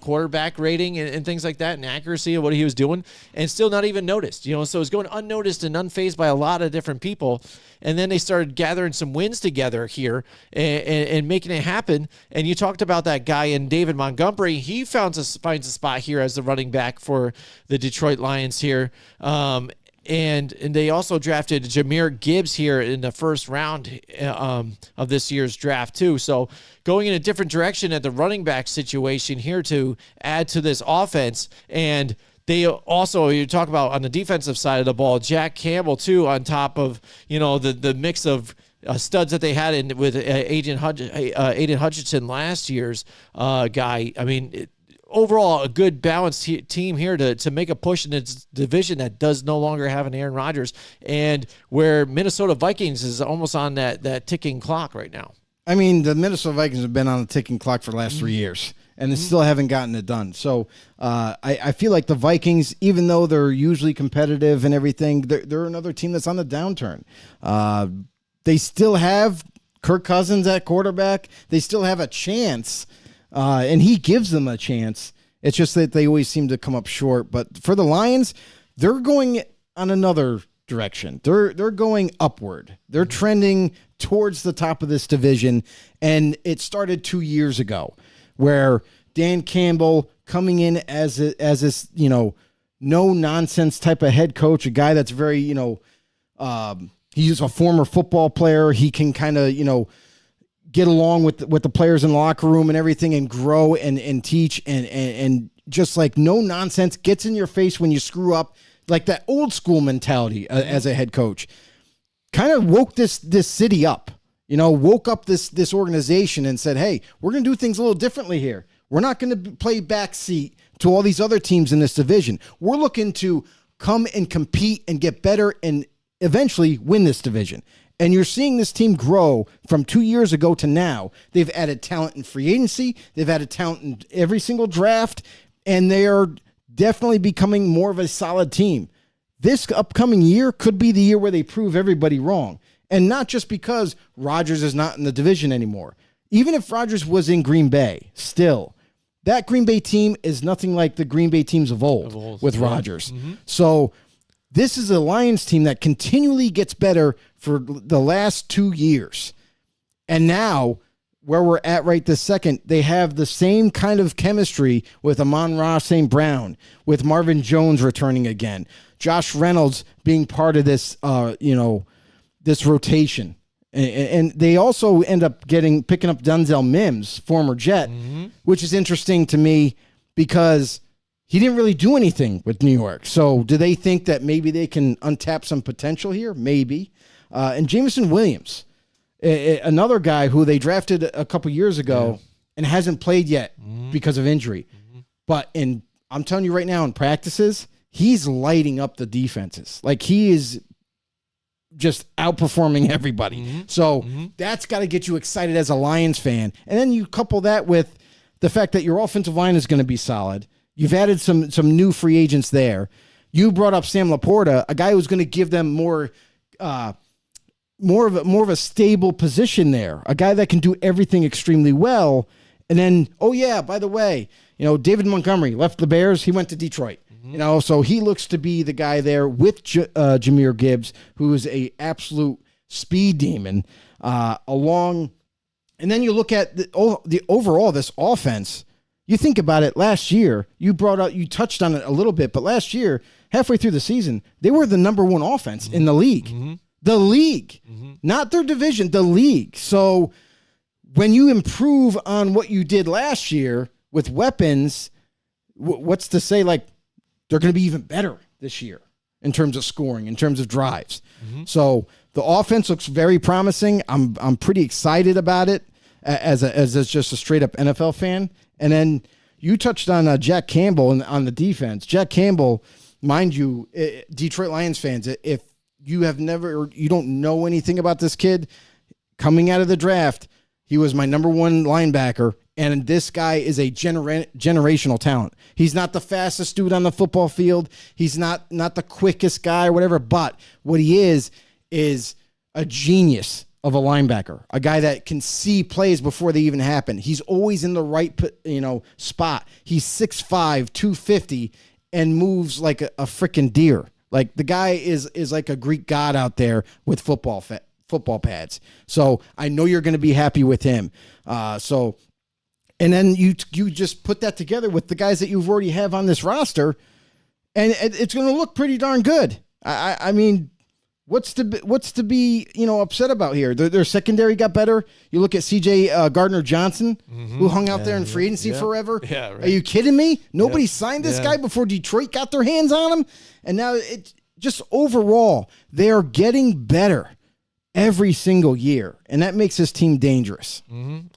quarterback rating and things like that, and accuracy of what he was doing, and still not even noticed, so it's going unnoticed and unfazed by a lot of different people. And then they started gathering some wins together here and making it happen. And you talked about that guy in David Montgomery. He finds a spot here as the running back for the Detroit Lions here. And they also drafted Jahmyr Gibbs here in the first round of this year's draft too. So going in a different direction at the running back situation here to add to this offense. And they also, you talk about on the defensive side of the ball, Jack Campbell too, on top of, the mix of studs that they had with Aiden Hutchinson last year's guy. I mean, overall, a good balanced team here to make a push in its division that does no longer have an Aaron Rodgers, and where Minnesota Vikings is almost on that ticking clock right now. I mean, the Minnesota Vikings have been on the ticking clock for the last 3 years, and they still haven't gotten it done. So I feel like the Vikings, even though they're usually competitive and everything, they're another team that's on the downturn. They still have Kirk Cousins at quarterback. They still have a chance. And he gives them a chance. It's just that they always seem to come up short. But for the Lions, they're going on another direction. They're going upward. They're trending towards the top of this division. And it started 2 years ago, where Dan Campbell coming in as this, no nonsense type of head coach, a guy that's very, he's a former football player. He can kind of, get along with the players in the locker room and everything, and grow and teach and just like no nonsense, gets in your face when you screw up, like that old school mentality as a head coach. Kind of woke this city up, woke up this organization and said, hey, we're going to do things a little differently here. We're not going to play backseat to all these other teams in this division. We're looking to come and compete and get better and eventually win this division. And you're seeing this team grow from 2 years ago to now. They've added talent in free agency. They've added talent in every single draft. And they are definitely becoming more of a solid team. This upcoming year could be the year where they prove everybody wrong. And not just because Rodgers is not in the division anymore. Even if Rodgers was in Green Bay, still, that Green Bay team is nothing like the Green Bay teams of old with Rodgers. So this is a Lions team that continually gets better for the last 2 years. And now, where we're at right this second, they have the same kind of chemistry with Amon-Ra St. Brown, with Marvin Jones returning again, Josh Reynolds being part of this, this rotation. And they also end up picking up Denzel Mims, former Jet, which is interesting to me because he didn't really do anything with New York. So do they think that maybe they can untap some potential here? Maybe. And Jameson Williams, another guy who they drafted a couple years ago and hasn't played yet because of injury. But I'm telling you right now, in practices, he's lighting up the defenses. Like, he is just outperforming everybody. So that's got to get you excited as a Lions fan. And then you couple that with the fact that your offensive line is going to be solid. You've added some new free agents there. You brought up Sam Laporta, a guy who's going to give them more of a stable position there, a guy that can do everything extremely well. And then, by the way, David Montgomery left the Bears. He went to Detroit. So he looks to be the guy there with Jahmyr Gibbs, who is a absolute speed demon. And then you look at the overall this offense. You think about it. Last year, you touched on it a little bit, but last year, halfway through the season, they were the number one offense in the league. The league, not their division, the league. So when you improve on what you did last year with weapons, what's to say, like, they're going to be even better this year in terms of scoring, in terms of drives. So the offense looks very promising. I'm pretty excited about it as just a straight up NFL fan. And then you touched on Jack Campbell on the defense. Jack Campbell, mind you, Detroit Lions fans, if you don't know anything about this kid, coming out of the draft, he was my number one linebacker. And this guy is a generational talent. He's not the fastest dude on the football field. He's not the quickest guy or whatever. But what he is a genius of a linebacker, a guy that can see plays before they even happen. He's always in the right spot. He's 6'5", 250, and moves like a freaking deer. Like, the guy is like a Greek god out there with football pads. So I know you're going to be happy with him. And then you just put that together with the guys that you've already have on this roster, and it's going to look pretty darn good. I mean, what's to be upset about here? Their secondary got better. You look at C.J. Gardner-Johnson, who hung out there in free agency forever. Yeah, right. Are you kidding me? Nobody signed this guy before Detroit got their hands on him, and now it just overall they are getting better every single year, and that makes this team dangerous.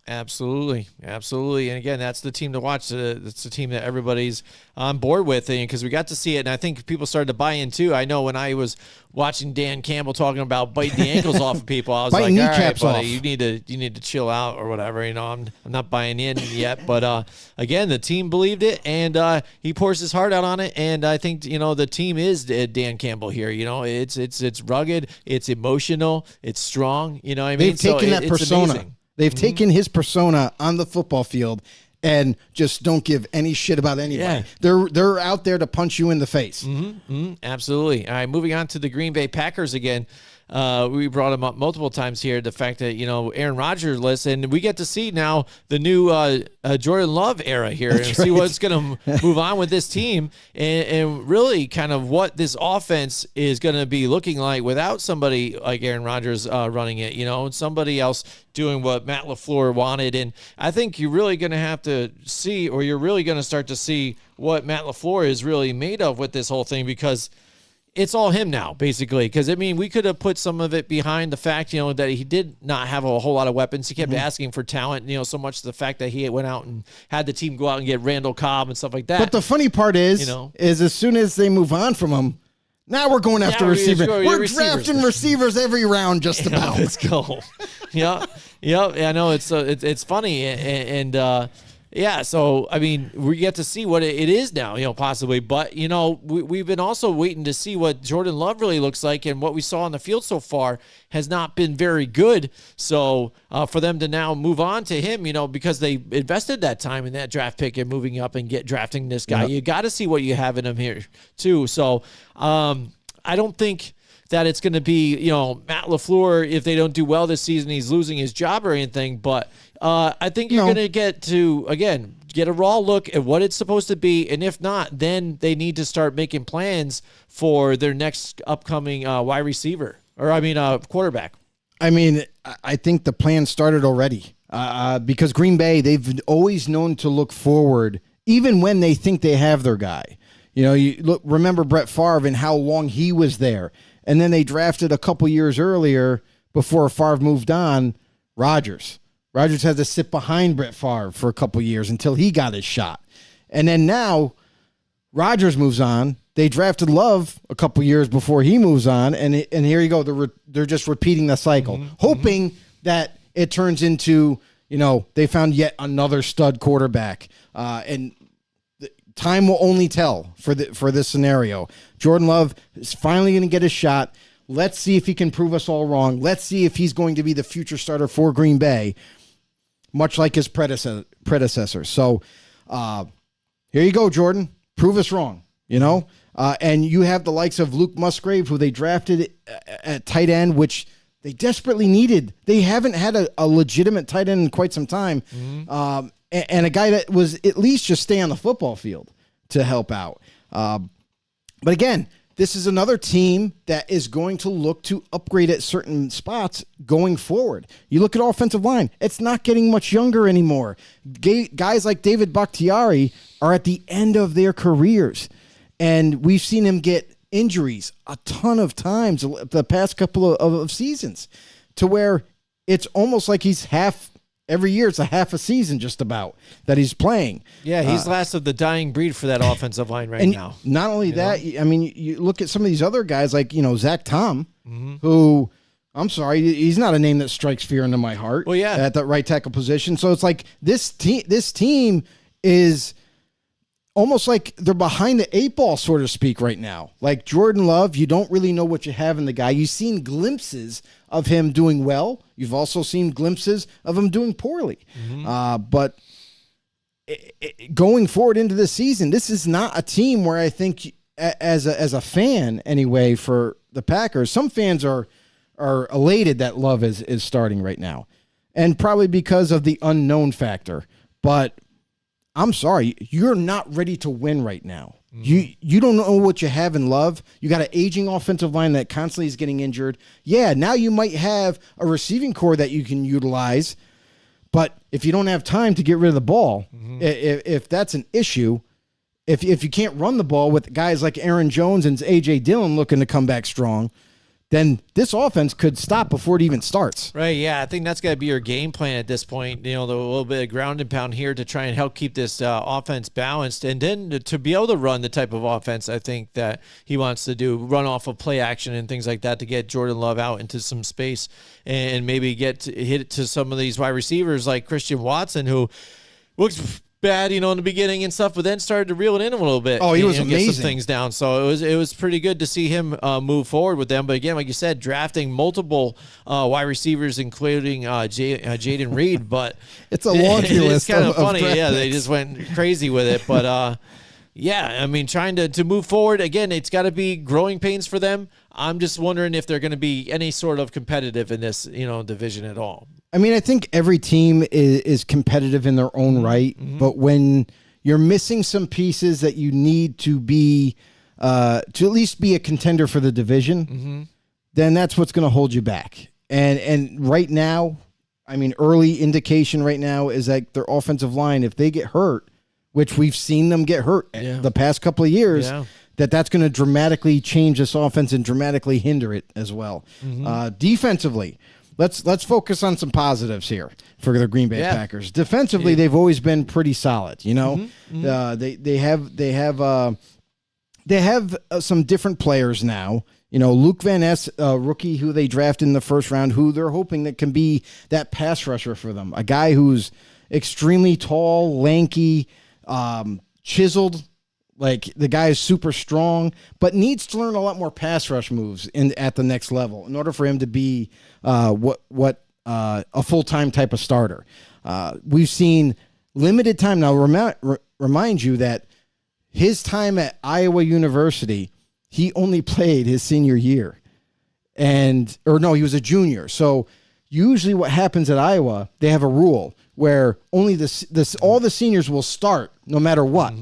Absolutely. And again, that's the team to watch. It's the team that everybody's on board with, because we got to see it, and I think people started to buy in too. I know when I was watching Dan Campbell talking about biting the ankles off of people, I was like, all right, buddy, you need to chill out or whatever. I'm not buying in yet, but again, the team believed it, and he pours his heart out on it, and I think the team is Dan Campbell here. It's rugged, it's emotional, it's strong. You know what I mean? They've taken that persona. They've taken his persona on the football field and just don't give any shit about anybody. Yeah. They're out there to punch you in the face. Absolutely. All right, moving on to the Green Bay Packers again. We brought him up multiple times here, the fact that, Aaron Rodgers list, and we get to see now the new Jordan Love era here. That's and right. See what's going to move on with this team and really kind of what this offense is going to be looking like without somebody like Aaron Rodgers running it, and somebody else doing what Matt LaFleur wanted. And I think you're really going to have to see, or you're really going to start to see what Matt LaFleur is really made of with this whole thing, because it's all him now, basically. Because, we could have put some of it behind the fact, that he did not have a whole lot of weapons. He kept asking for talent, so much the fact that he went out and had the team go out and get Randall Cobb and stuff like that. But the funny part is as soon as they move on from him, now we're going after receivers. We're drafting receivers every round just about. Let's go. Yeah. I know it's funny. And so, we get to see what it is now, possibly. But, we've been also waiting to see what Jordan Love really looks like, and what we saw on the field so far has not been very good. So, for them to now move on to him, because they invested that time in that draft pick and moving up and drafting this guy, you got to see what you have in him here, too. So, I don't think that it's going to be, Matt LaFleur, if they don't do well this season, he's losing his job or anything. But I think you're going to get a raw look at what it's supposed to be. And if not, then they need to start making plans for their next upcoming quarterback. I mean, I think the plan started already because Green Bay, they've always known to look forward, even when they think they have their guy. Remember Brett Favre and how long he was there. And then they drafted a couple years earlier, before Favre moved on, Rodgers. Rodgers had to sit behind Brett Favre for a couple years until he got his shot. And then now Rodgers moves on. They drafted Love a couple years before he moves on, and here you go. They're just repeating the cycle, hoping that it turns into, they found yet another stud quarterback. And time will only tell for this scenario. Jordan Love is finally going to get his shot. Let's see if he can prove us all wrong. Let's see if he's going to be the future starter for Green Bay, much like his predecessor. So here you go, Jordan. Prove us wrong, and you have the likes of Luke Musgrave, who they drafted at tight end, which they desperately needed. They haven't had a legitimate tight end in quite some time. And a guy that was at least just stay on the football field to help out. But again, this is another team that is going to look to upgrade at certain spots going forward. You look at offensive line, it's not getting much younger anymore. Guys like David Bakhtiari are at the end of their careers, and we've seen him get injuries a ton of times the past couple of seasons, to where it's almost like he's every year it's a half a season just about that he's playing. Yeah, he's last of the dying breed for that offensive line right now. Not only that, I mean, you look at some of these other guys like, Zach Tom, who, I'm sorry, he's not a name that strikes fear into my heart. Well, yeah. At the right tackle position. So it's like this team is almost like they're behind the eight ball, so to speak, right now. Like Jordan Love, you don't really know what you have in the guy. You've seen glimpses of him doing well. You've also seen glimpses of him doing poorly. But going forward into this season, this is not a team where I think, as a fan anyway, for the Packers, some fans are elated that Love is starting right now, and probably because of the unknown factor. But I'm sorry, you're not ready to win right now. You don't know what you have in Love. You got an aging offensive line that constantly is getting injured. Yeah, now you might have a receiving core that you can utilize, but if you don't have time to get rid of the ball, if that's an issue, if you can't run the ball with guys like Aaron Jones and A.J. Dillon looking to come back strong, then this offense could stop before it even starts. Right, yeah. I think that's got to be your game plan at this point. The little bit of ground and pound here to try and help keep this offense balanced. And then to be able to run the type of offense I think that he wants to do, run off of play action and things like that to get Jordan Love out into some space and maybe hit it to some of these wide receivers like Christian Watson, who looks bad, in the beginning and stuff, but then started to reel it in a little bit. Oh, he was amazing. Get some things down. So it was pretty good to see him move forward with them. But again, like you said, drafting multiple wide receivers, including Jaden Reed. But it's a laundry list. It's kind of funny. Yeah, they just went crazy with it. But yeah, I mean, trying to move forward again, it's got to be growing pains for them. I'm just wondering if they're going to be any sort of competitive in this, division at all. I mean, I think every team is competitive in their own right, but when you're missing some pieces that you need to be, to at least be a contender for the division, then that's what's going to hold you back. And right now, I mean, early indication right now is that their offensive line, if they get hurt, which we've seen them get hurt the past couple of years, that's going to dramatically change this offense and dramatically hinder it as well. Defensively, let's focus on some positives here for the Green Bay Packers. Defensively, they've always been pretty solid. They have some different players now. Luke Van Ness, rookie who they drafted in the first round, who they're hoping that can be that pass rusher for them. A guy who's extremely tall, lanky, chiseled. Like, the guy is super strong, but needs to learn a lot more pass rush moves at the next level in order for him to be a full-time type of starter. We've seen limited time. Now, remind you that his time at Iowa University, he only played his senior year. or no, he was a junior. So usually what happens at Iowa, they have a rule where only all the seniors will start no matter what.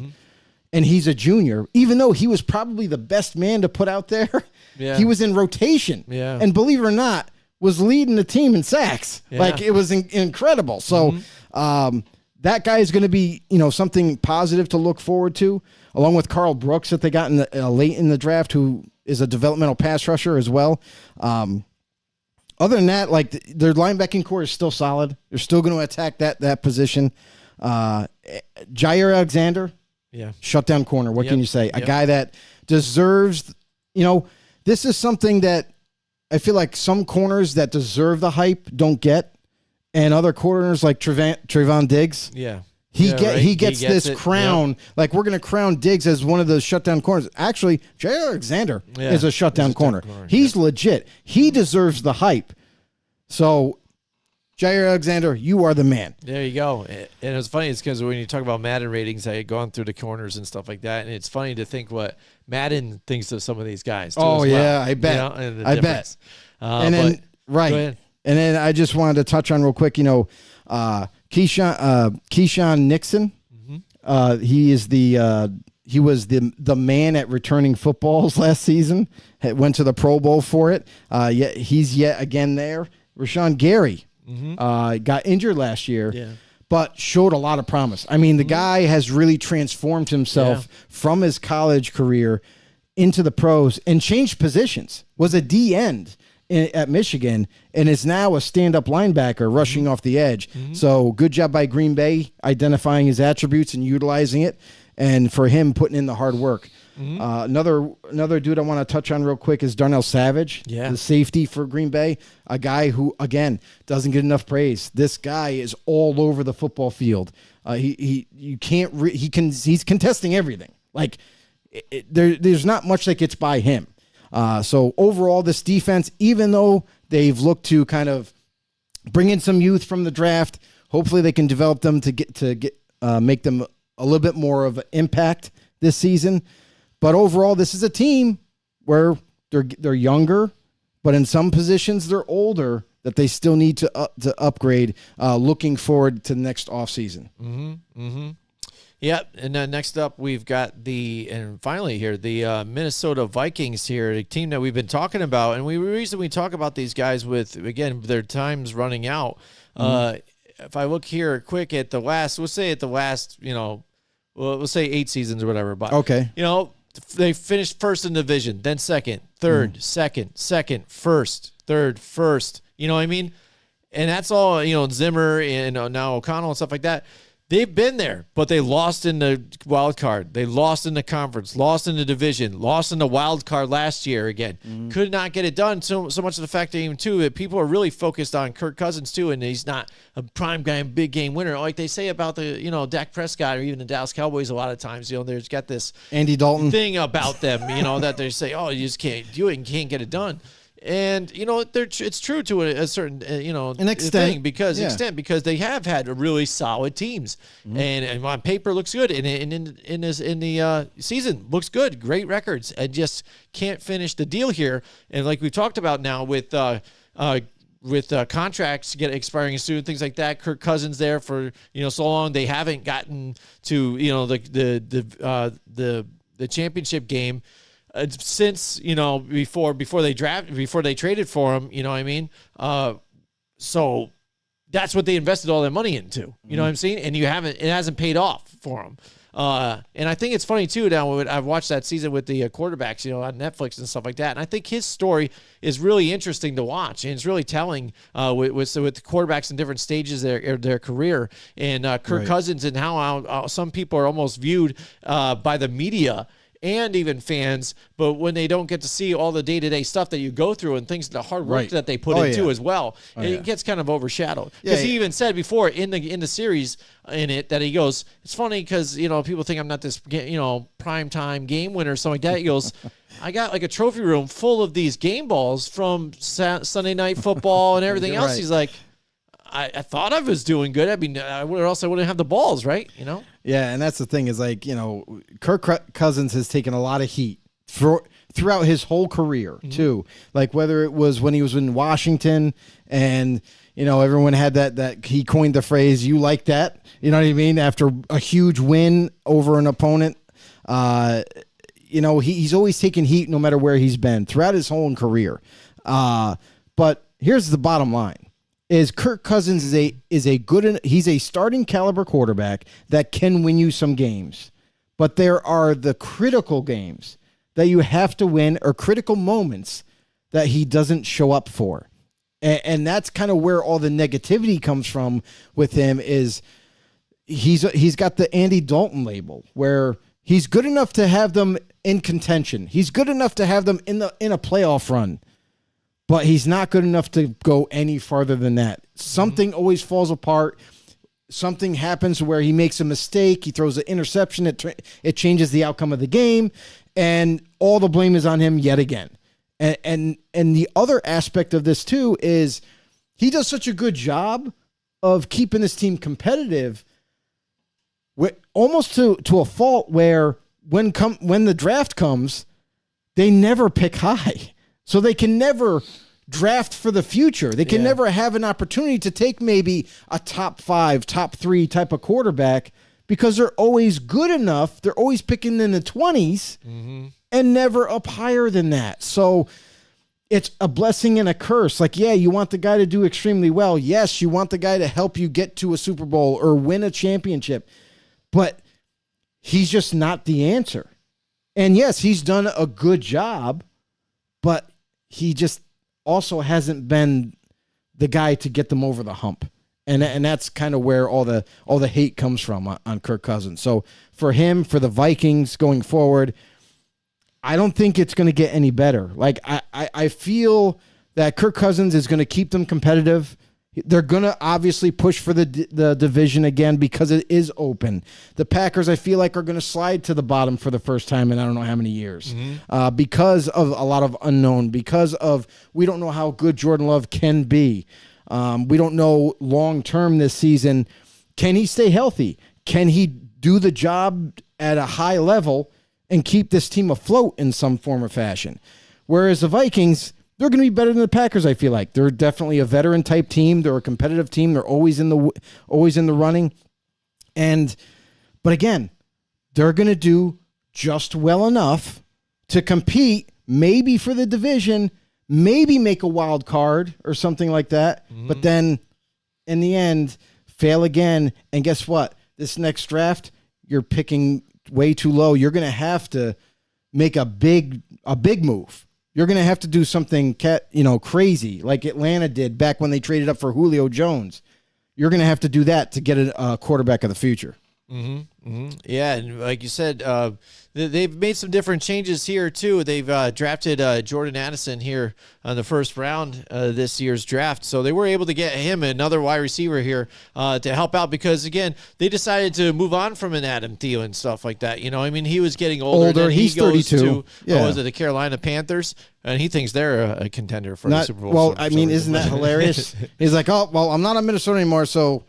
And he's a junior, even though he was probably the best man to put out there. Yeah. He was in rotation. Yeah. And believe it or not, was leading the team in sacks. Yeah. Like, it was incredible. So that guy is going to be, something positive to look forward to, along with Carl Brooks that they got in late in the draft, who is a developmental pass rusher as well. Other than that, like, their linebacking core is still solid. They're still going to attack that position. Jair Alexander, shutdown corner. What can you say? A guy that deserves, this is something that I feel like some corners that deserve the hype don't get, and other corners like Trayvon Diggs. Yeah. He gets this crown. Yep. Like, we're going to crown Diggs as one of the shutdown corners. Actually, Jair Alexander is a shutdown corner. He's legit. He deserves the hype. So, Jair Alexander, you are the man. There you go. And it's funny, it's because when you talk about Madden ratings, I had gone through the corners and stuff like that, and it's funny to think what Madden thinks of some of these guys. Too, oh, as well. yeah, I bet. I bet. And then, and then I just wanted to touch on real quick, Keyshawn Nixon. He was the man at returning footballs last season. Went to the Pro Bowl for it. He's yet again there. Rashawn Gary got injured last year, but showed a lot of promise. I mean, the guy has really transformed himself from his college career into the pros and changed positions. Was a D end at Michigan and is now a stand-up linebacker rushing off the edge. So good job by Green Bay identifying his attributes and utilizing it, and for him putting in the hard work. Another dude I want to touch on real quick is Darnell Savage, the safety for Green Bay, a guy who, again, doesn't get enough praise. This guy is all over the football field. He's contesting everything. Like, there's not much that gets by him. So overall, this defense, even though they've looked to kind of bring in some youth from the draft, hopefully they can develop them to make them a little bit more of an impact this season. But overall, this is a team where they're younger, but in some positions they're older that they still need to upgrade. Looking forward to the next offseason. Yep, and then next up we've got the Minnesota Vikings here, a team that we've been talking about, and the reason we talk about these guys with, again, their time's running out. If I look here quick at the last, we'll say 8 seasons or whatever, but okay, they finished first in the division, then second, third, second, first, third, first. You know what I mean? And that's all, Zimmer and now O'Connell and stuff like that. They've been there, but they lost in the wild card. They lost in the conference, lost in the division, lost in the wild card last year again. Could not get it done. So much of the fact that even too, that people are really focused on Kirk Cousins too, and he's not a prime guy and big game winner like they say about the Dak Prescott or even the Dallas Cowboys. A lot of times, there's got this Andy Dalton thing about them, that they say, oh, you just can't do it and can't get it done. And it's true to a certain an extent because they have had really solid teams, and on paper looks good, and in the season looks good, great records, and just can't finish the deal here. And like we've talked about now with contracts expiring soon, things like that. Kirk Cousins there for so long, they haven't gotten to the championship game. Since before they traded for him, you know what I mean? So that's what they invested all their money into. You know what I'm saying? And it hasn't paid off for them. And I think it's funny too. Now I've watched that season with the quarterbacks, on Netflix and stuff like that. And I think his story is really interesting to watch, and it's really telling with the quarterbacks in different stages of their career, and Kirk Cousins and how some people are almost viewed by the media and even fans, but when they don't get to see all the day-to-day stuff that you go through and things, the hard work that they put into as well, it gets kind of overshadowed. Because he even said before in the series that he goes, it's funny because people think I'm not this primetime game winner or something like that. He goes, I got like a trophy room full of these game balls from Sunday Night Football and everything else. He's like, I thought I was doing good. I mean, or else I wouldn't have the balls, right? Yeah, and that's the thing is Kirk Cousins has taken a lot of heat throughout his whole career too. Like whether it was when he was in Washington and, everyone had that he coined the phrase, "You like that?" You know what I mean? After a huge win over an opponent, he's always taken heat no matter where he's been throughout his whole career. But here's the bottom line. Is Kirk Cousins he's a starting caliber quarterback that can win you some games. But there are the critical games that you have to win or critical moments that he doesn't show up for. And that's kind of where all the negativity comes from with him is he's got the Andy Dalton label where he's good enough to have them in contention. He's good enough to have them in a playoff run. But he's not good enough to go any farther than that. Something always falls apart. Something happens where he makes a mistake. He throws an interception. It changes the outcome of the game. And all the blame is on him yet again. And the other aspect of this, too, is he does such a good job of keeping his team competitive, almost to a fault where when the draft comes, they never pick high. So they can never draft for the future. They can never have an opportunity to take maybe a top 5, top 3 type of quarterback because they're always good enough. They're always picking in the 20s and never up higher than that. So it's a blessing and a curse. Like, you want the guy to do extremely well. Yes, you want the guy to help you get to a Super Bowl or win a championship. But he's just not the answer. And yes, he's done a good job, but he just also hasn't been the guy to get them over the hump. And that's kind of where all the hate comes from on Kirk Cousins. So for him, for the Vikings going forward, I don't think it's going to get any better. Like I feel that Kirk Cousins is going to keep them competitive. They're going to obviously push for the division again because it is open. The Packers, I feel like, are going to slide to the bottom for the first time in I don't know how many years because of a lot of unknown, because of we don't know how good Jordan Love can be. We don't know long-term this season. Can he stay healthy? Can he do the job at a high level and keep this team afloat in some form or fashion? Whereas the Vikings, they're going to be better than the Packers, I feel like. They're definitely a veteran-type team. They're a competitive team. They're always in the running. But again, they're going to do just well enough to compete, maybe for the division, maybe make a wild card or something like that. But then, in the end, fail again. And guess what? This next draft, you're picking way too low. You're going to have to make a big move. You're going to have to do something crazy like Atlanta did back when they traded up for Julio Jones. You're going to have to do that to get a quarterback of the future. Yeah, and like you said, they've made some different changes here, too. They've drafted Jordan Addison here on the first round this year's draft. So they were able to get him, another wide receiver here, to help out because, again, they decided to move on from an Adam Thielen and stuff like that. He was getting older. He's goes 32. To the Carolina Panthers, and he thinks they're a contender for the Super Bowl. Well, isn't that hilarious? He's like, oh, well, I'm not in Minnesota anymore, so...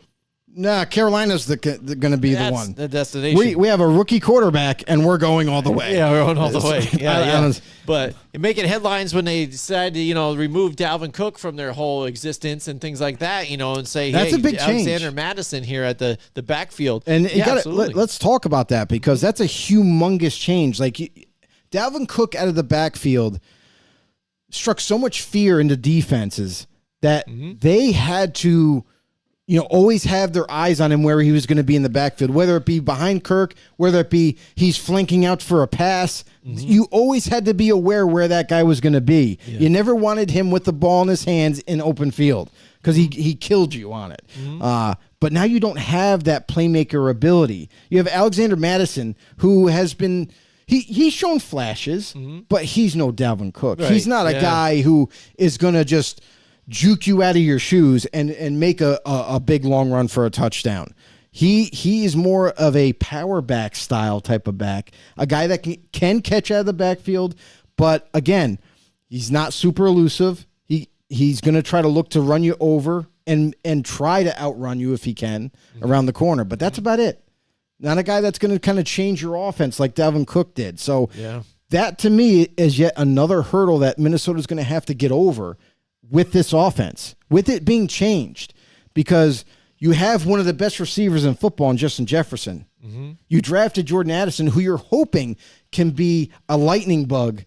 Nah, Carolina's going to be the one. The destination. We have a rookie quarterback, and we're going all the way. Yeah, we're going all the way. Yeah. I But making headlines when they decide to, remove Dalvin Cook from their whole existence and things like that, and say, that's a big Alexander change. Madison here at the backfield. And let's talk about that because that's a humongous change. Like Dalvin Cook out of the backfield struck so much fear into defenses that they had to always have their eyes on him where he was going to be in the backfield, whether it be behind Kirk, whether it be he's flanking out for a pass. You always had to be aware where that guy was going to be. Yeah. You never wanted him with the ball in his hands in open field because he killed you on it. But now you don't have that playmaker ability. You have Alexander Madison, who has been... He's shown flashes, but he's no Dalvin Cook. Right. He's not a guy who is going to just... juke you out of your shoes and make a big long run for a touchdown. He is more of a power back style type of back, a guy that can catch out of the backfield, but again, he's not super elusive. He's going to try to look to run you over and try to outrun you if he can around the corner, but that's about it. Not a guy that's going to kind of change your offense like Dalvin Cook did. So That to me is yet another hurdle that Minnesota's going to have to get over with this offense, with it being changed, because you have one of the best receivers in football in Justin Jefferson. Mm-hmm. You drafted Jordan Addison, who you're hoping can be a lightning bug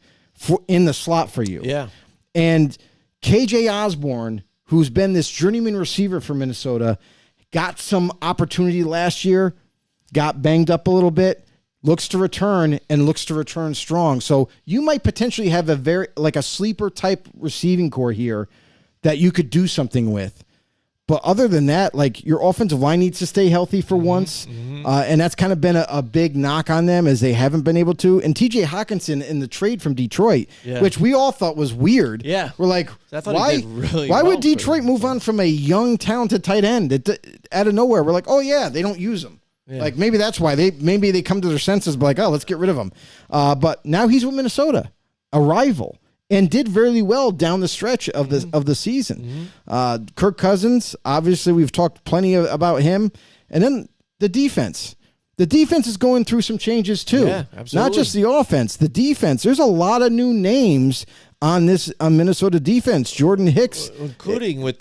in the slot for you. Yeah. And KJ Osborne, who's been this journeyman receiver for Minnesota, got some opportunity last year, got banged up a little bit, looks to return and looks to return strong. So you might potentially have a sleeper type receiving core here that you could do something with. But other than that, like, your offensive line needs to stay healthy for once. Mm-hmm. And that's kind of been a big knock on them, as they haven't been able to. And TJ Hawkinson in the trade from Detroit, which we all thought was weird. Yeah. We're like, why would Detroit move on from a young, talented tight end out of nowhere? We're like, oh yeah, they don't use him. Yeah. Like, maybe that's why they come to their senses, but like, oh, let's get rid of him. But now he's with Minnesota, a rival, and did very well down the stretch of the season. Mm-hmm. Kirk Cousins, obviously, we've talked plenty about him, and then the defense. The defense is going through some changes too. Yeah, absolutely. Not just the offense, the defense. There's a lot of new names on Minnesota defense. Jordan Hicks, including with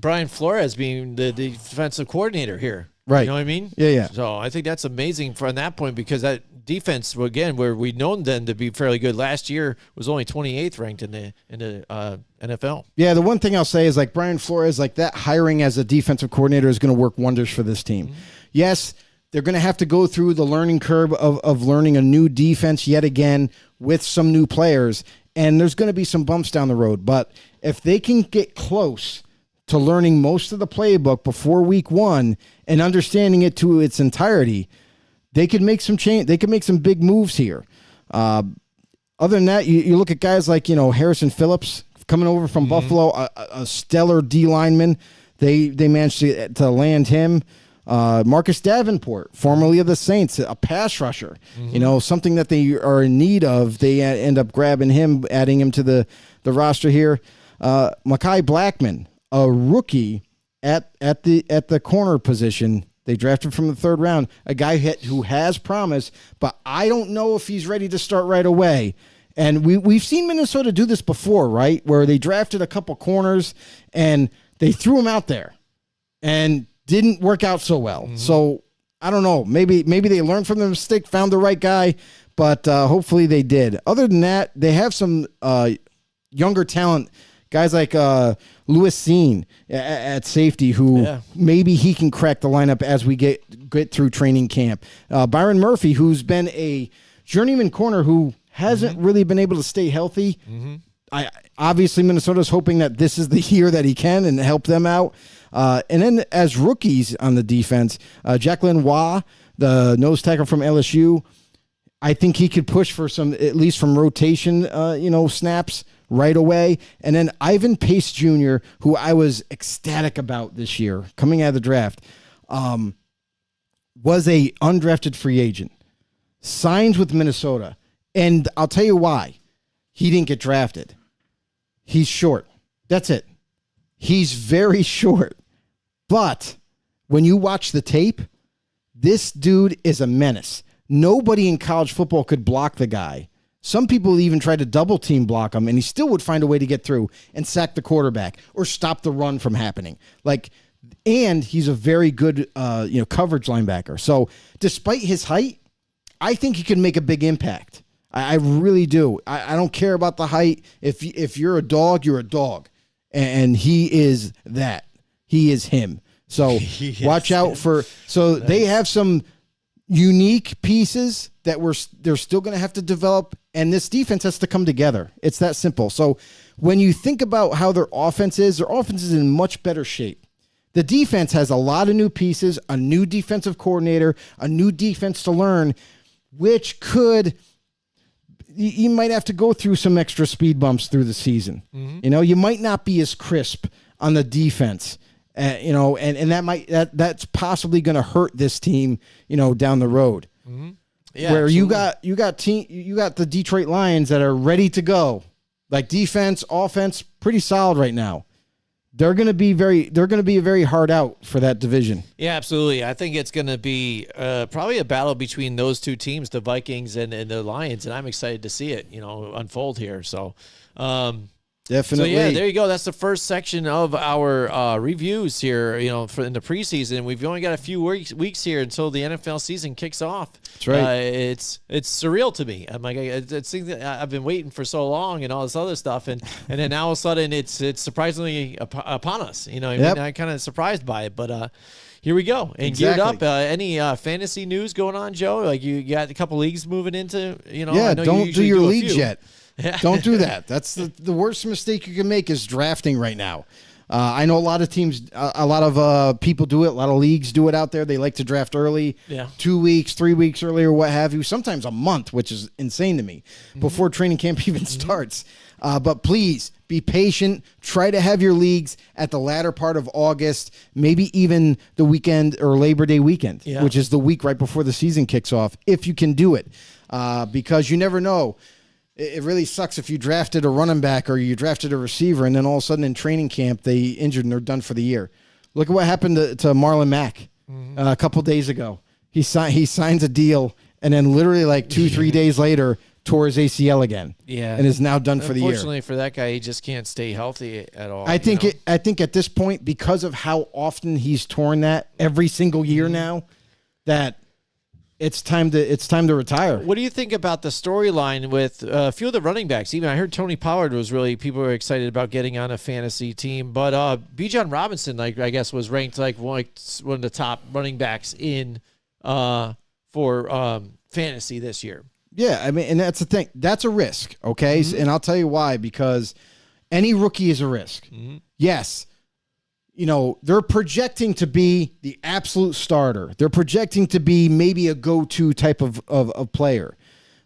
Brian Flores being the defensive coordinator here. Right. You know what I mean? Yeah. So I think that's amazing from that point, because that defense, again, where we've known them to be fairly good last year, was only 28th ranked in the NFL. Yeah, the one thing I'll say is, like, Brian Flores, like, that hiring as a defensive coordinator is going to work wonders for this team. Mm-hmm. Yes, they're going to have to go through the learning curve of learning a new defense yet again with some new players, and there's going to be some bumps down the road. But if they can get close to learning most of the playbook before week 1 and understanding it to its entirety, they could make some change. They could make some big moves here. Other than that, you look at guys like, Harrison Phillips coming over from Buffalo, a stellar D lineman. They managed to land him. Marcus Davenport, formerly of the Saints, a pass rusher. Mm-hmm. Something that they are in need of. They end up grabbing him, adding him to the roster here. Mekhi Blackman, a rookie at the corner position. They drafted from the 3rd round, a guy who has promise, but I don't know if he's ready to start right away. And we've seen Minnesota do this before, right? Where they drafted a couple corners and they threw him out there and didn't work out so well. Mm-hmm. So I don't know. Maybe they learned from the mistake, found the right guy, but hopefully they did. Other than that, they have some younger talent. Guys like Louis Seen at safety, who maybe he can crack the lineup as we get through training camp. Byron Murphy, who's been a journeyman corner who hasn't really been able to stay healthy. Mm-hmm. Obviously, Minnesota's hoping that this is the year that he can and help them out. And then as rookies on the defense, Jacqueline Waugh, the nose tackle from LSU, I think he could push for some, at least from rotation, snaps right away. And then Ivan Pace Jr., who I was ecstatic about this year, coming out of the draft, was a undrafted free agent, signs with Minnesota. And I'll tell you why he didn't get drafted. He's short. That's it. He's very short. But when you watch the tape, this dude is a menace. Nobody in college football could block the guy. Some people even tried to double team block him, and he still would find a way to get through and sack the quarterback or stop the run from happening. And he's a very good, coverage linebacker. So despite his height, I think he can make a big impact. I really do. I don't care about the height. If you're a dog, you're a dog, and he is that. He is him. So watch out for. So they have some unique pieces that they're still going to have to develop, and this defense has to come together. It's that simple. So when you think about how their offense is in much better shape. The defense has a lot of new pieces, a new defensive coordinator, a new defense to learn, which you might have to go through some extra speed bumps through the season. Mm-hmm. You might not be as crisp on the defense. And that's possibly going to hurt this team, down the road. Mm-hmm. Yeah, where absolutely. you got the Detroit Lions that are ready to go, like defense, offense, pretty solid right now. they're going to be a very hard out for that division. Yeah, absolutely. I think it's going to be probably a battle between those two teams, the Vikings and the Lions, and I'm excited to see it, unfold here. So, definitely. So yeah, there you go. That's the first section of our reviews here. For in the preseason, we've only got a few weeks here until the NFL season kicks off. That's right. It's surreal to me. I'm like, it's things that I've been waiting for so long, and all this other stuff, and then now all of a sudden it's surprisingly upon us. I'm kind of surprised by it, but. Here we go. And Exactly. Geared up. Any fantasy news going on, Joe? Like you got a couple leagues moving into, Yeah, I know don't you do usually your a leagues few. yet. Don't do that. That's the worst mistake you can make is drafting right now. I know a lot of teams, a lot of people do it. A lot of leagues do it out there. They like to draft early, 2 weeks, 3 weeks early, or what have you. Sometimes a month, which is insane to me, before training camp even starts. But please be patient. Try to have your leagues at the latter part of August, maybe even the weekend or Labor Day weekend, which is the week right before the season kicks off, if you can do it, because you never know. It really sucks if you drafted a running back or you drafted a receiver and then all of a sudden in training camp they injured and they're done for the year. Look at what happened to Marlon Mack a couple days ago. He signs a deal and then literally like 2-3 days later tore his ACL again. Yeah, and is now done for the year. Unfortunately for that guy, he just can't stay healthy at all. I think at this point, because of how often he's torn that every single year now, that it's time to retire. What do you think about the storyline with a few of the running backs? Even I heard Tony Pollard people were excited about getting on a fantasy team, but Bijan Robinson, I guess, was ranked like one of the top running backs in for fantasy this year. Yeah, I mean, and that's the thing. That's a risk, okay? And I'll tell you why, because any rookie is a risk. Yes, they're projecting to be the absolute starter. They're projecting to be maybe a go-to type of player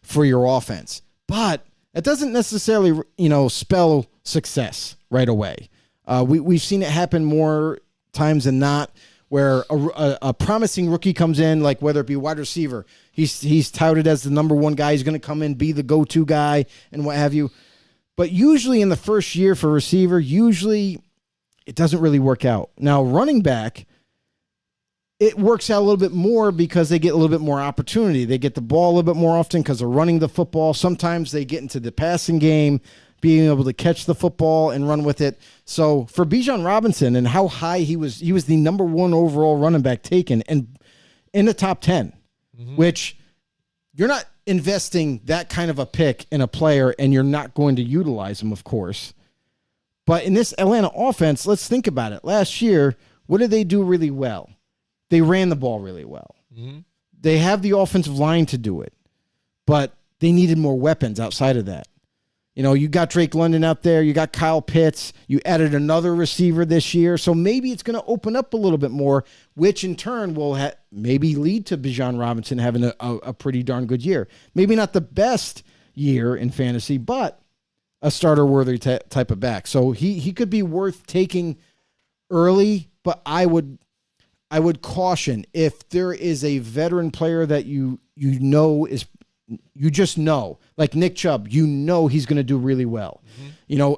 for your offense. But it doesn't necessarily, spell success right away. We've seen it happen more times than not, where a promising rookie comes in, like whether it be wide receiver, he's touted as the number one guy. He's going to come in, be the go-to guy, and what have you. But usually in the first year for receiver, it doesn't really work out. Now, running back, it works out a little bit more because they get a little bit more opportunity. They get the ball a little bit more often because they're running the football. Sometimes they get into the passing game, being able to catch the football and run with it. So for Bijan Robinson and how high he was the number one overall running back taken and in the top 10, which you're not investing that kind of a pick in a player and you're not going to utilize him, of course. But in this Atlanta offense, let's think about it. Last year, what did they do really well? They ran the ball really well. They have the offensive line to do it, but they needed more weapons outside of that. You got Drake London out there. You got Kyle Pitts. You added another receiver this year. So maybe it's going to open up a little bit more, which in turn will maybe lead to Bijan Robinson having a pretty darn good year. Maybe not the best year in fantasy, but a starter-worthy type of back. So he could be worth taking early, but I would caution if there is a veteran player that you just know, like Nick Chubb, he's going to do really well.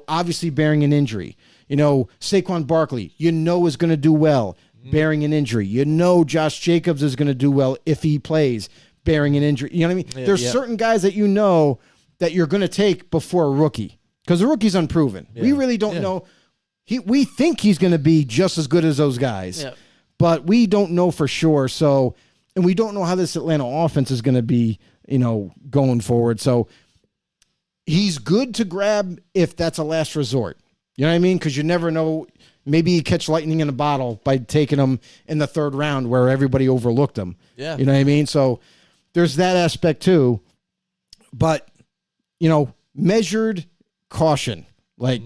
Obviously bearing an injury. Saquon Barkley, is going to do well, bearing an injury. Josh Jacobs is going to do well if he plays, bearing an injury. You know what I mean? Yeah, There's certain guys that that you're going to take before a rookie, because the rookie's unproven. We really don't know. We think he's going to be just as good as those guys, but we don't know for sure. So, and we don't know how this Atlanta offense is going to be, going forward. So he's good to grab if that's a last resort. You know what I mean? Because you never know. Maybe you catch lightning in a bottle by taking him in the third round where everybody overlooked him. Yeah. You know what I mean? So there's that aspect too. But, measured caution, like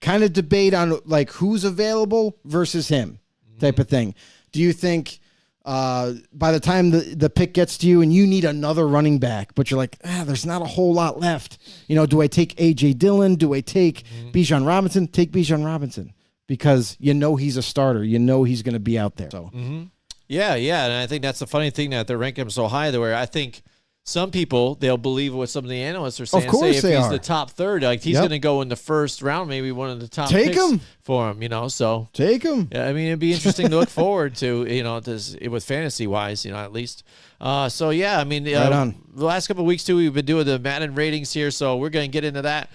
kind of debate on like who's available versus him type of thing. Do you think by the time the pick gets to you and you need another running back, but you're like, there's not a whole lot left. Do I take A.J. Dillon? Do I take Bijan Robinson? Take Bijan Robinson because he's a starter. He's going to be out there. So Yeah, and I think that's the funny thing that they're ranking him so high, where I think some people, they'll believe what some of the analysts are saying. Of course if they he's are. the top third, like he's Yep. going to go in the first round, maybe one of the top Take picks him. for him, so. Take him. Yeah, I mean, it'd be interesting to look forward to, with fantasy-wise, at least. So, yeah, I mean, Right on. the last couple of weeks, too, we've been doing the Madden ratings here, so we're going to get into that.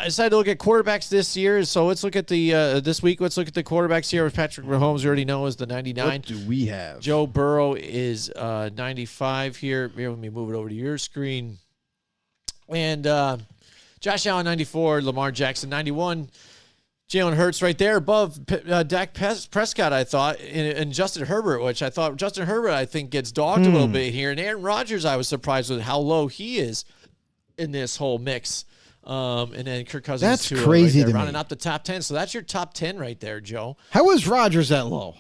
I decided to look at quarterbacks this year, so let's look at the this week. Let's look at the quarterbacks here. Patrick Mahomes, we already know, is the 99. What do we have? Joe Burrow is 95 here. Here, let me move it over to your screen. And Josh Allen, 94. Lamar Jackson, 91. Jalen Hurts right there above Dak Prescott, I thought, and Justin Herbert, which I thought Justin Herbert, I think, gets dogged a little bit here. And Aaron Rodgers, I was surprised with how low he is in this whole mix. And then Kirk Cousins, That's too, crazy right there, to me. rounding up the top 10. So that's your top 10 right there, Joe. How is Rodgers that low?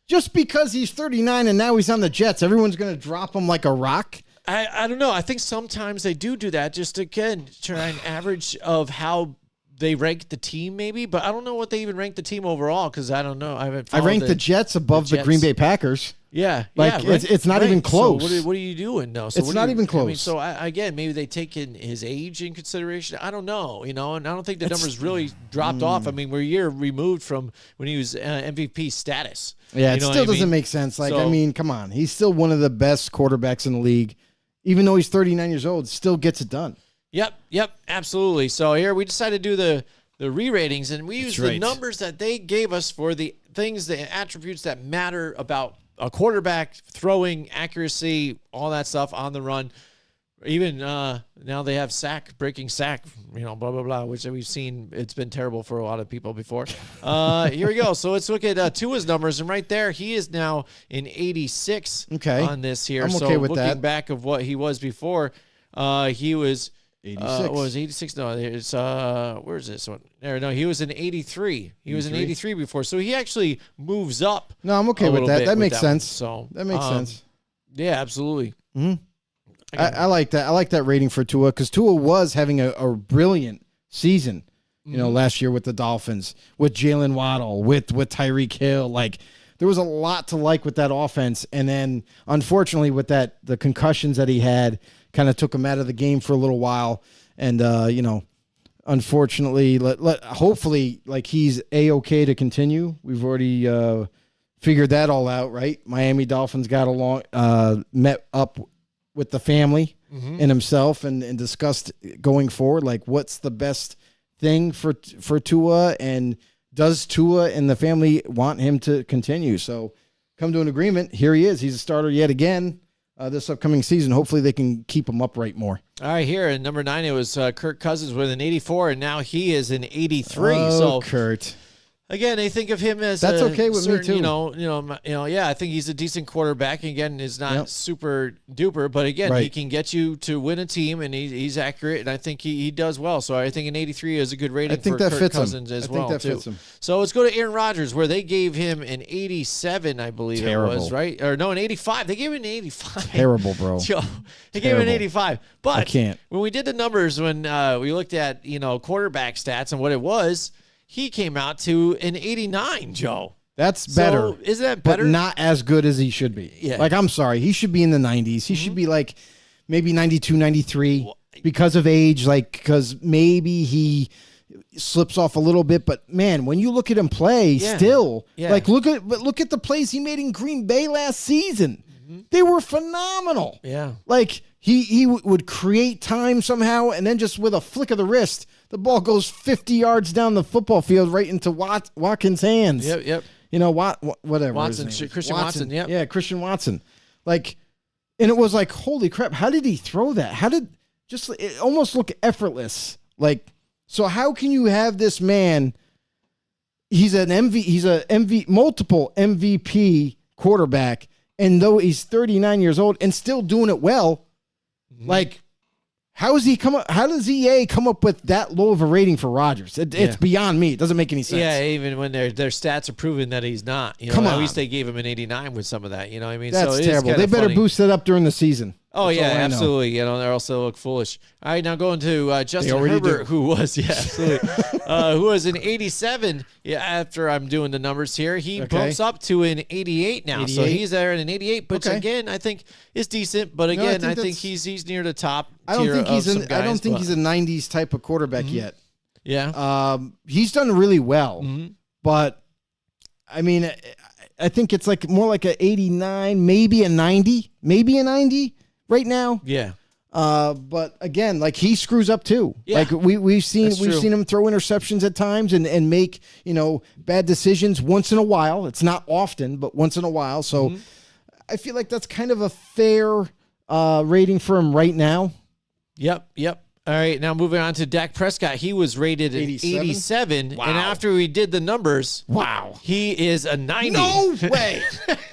Just because he's 39 and now he's on the Jets, everyone's going to drop him like a rock? I don't know. I think sometimes they do that just, again, try an average of how they rank the team maybe, but I don't know what they even rank the team overall because I don't know. I ranked the Jets above the Green Bay Packers. Yeah, Like, it's not even close. So what are you doing though? So It's what not do you- even I mean, close. so again, maybe they take in his age in consideration. I don't know, and I don't think the numbers really dropped off. I mean, we're a year removed from when he was MVP status. Yeah, You it know what still I mean? doesn't make sense. Like, So- I mean, come on. He's still one of the best quarterbacks in the league. Even though he's 39 years old, still gets it done. Yep, absolutely. So here we decided to do the re-ratings, and we used the right. numbers that they gave us for the things, the attributes that matter about a quarterback, throwing, accuracy, all that stuff on the run. Even now they have breaking sack, blah, blah, blah, which we've seen. It's been terrible for a lot of people before. Here we go. So let's look at Tua's numbers. And right there, he is now in 86 Okay. on this here. I'm so okay with looking that. back of what he was before, he was 86. what was 86? No, it's where's this one? There, no, he was in 83. He was in 83 before, so he actually moves up. No, I'm okay a with little that. bit That with makes that one. sense. So That makes sense. Yeah, absolutely. I like that. I like that rating for Tua because Tua was having a brilliant season, last year with the Dolphins, with Jalen Waddle, with Tyreek Hill. Like, there was a lot to like with that offense. And then, unfortunately, with the concussions that he had kind of took him out of the game for a little while. And, unfortunately, hopefully, like, he's A-okay to continue. We've already figured that all out, right? Miami Dolphins got along, met up with the family and himself and discussed going forward, like, what's the best thing for Tua, and does Tua and the family want him to continue? So come to an agreement. Here he is. He's a starter yet again this upcoming season. Hopefully they can keep him upright more. All right, here at number 9, it was Kirk Cousins with an 84, and now he is an 83. Oh, So Kurt. again, they think of him as That's okay with me, certain, too. Yeah, I think he's a decent quarterback. Again, is not Yep. super duper, but again, he Right. can get you to win a team, and he's accurate, and I think he does well. So I think an 83 is a good rating I think for that Kirk fits him. Cousins as I think well, that too. fits him. So let's go to Aaron Rodgers, where they gave him an 87, I believe Terrible. it was, right? Or no, an 85. They gave him an 85. Terrible, bro. Joe, they gave him an Terrible. 85. But I can't. when we did the numbers, when we looked at quarterback stats and what it was, he came out to an 89, Joe. That's better. So, isn't that better? But not as good as he should be. Yeah. Like, I'm sorry. He should be in the 90s. He should be like maybe 92, 93 because of age, like, because maybe he slips off a little bit. But, man, when you look at him play still, like, look at the plays he made in Green Bay last season. They were phenomenal. Yeah. Like, he would create time somehow, and then just with a flick of the wrist, the ball goes 50 yards down the football field right into Watkins' hands. Yep. Whatever. Watson, his name is. Christian Watson, yep. Yeah, Christian Watson. Like, and it was like, holy crap, how did he throw that? It almost look effortless. Like, so how can you have this man? He's a multiple MVP quarterback, and though he's 39 years old and still doing it well, like, how does EA come up with that low of a rating for Rodgers? It's beyond me. It doesn't make any sense. Yeah, even when their stats are proving that he's not. Come on. At least they gave him an 89 with some of that. You know what I mean? That's so it is terrible. kinda They better funny. boost it up during the season. Oh, That's yeah, all I know. absolutely. They also look foolish. All right, now going to Justin already Herbert, do. who was, absolutely, who was an 87. Yeah, after I'm doing the numbers here, he bumps up to an 88 now. So 88? he's there in an 88, which again I think is decent. But again, I think he's near the top. I don't think he's some guys, I don't think he's a 90s type of quarterback yet. Yeah. He's done really well, but I mean, I think it's like more like a 89, maybe a 90 right now. Yeah. But again, like he screws up too. Yeah. Like we've seen true. him throw interceptions at times and make, bad decisions once in a while. It's not often, but once in a while. So I feel like that's kind of a fair rating for him right now. Yep. All right, now moving on to Dak Prescott. He was rated an 87. Wow. And after we did the numbers, Wow. he is a 90. No way.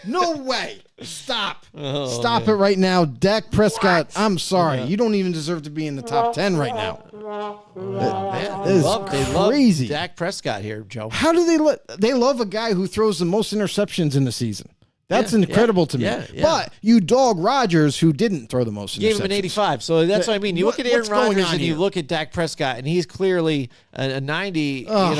No way. Stop. Stop it right now. Dak Prescott, I'm sorry. You don't even deserve to be in the top 10 right now. Man, That is they love crazy. Dak Prescott here, Joe. How do they love a guy who throws the most interceptions in the season? That's incredible to me. Yeah. But you dog Rodgers, who didn't throw the most interceptions. Gave him an 85. So that's what I mean. You look at Aaron What's going Rodgers on and you here? look at Dak Prescott, and he's clearly a 90. I'm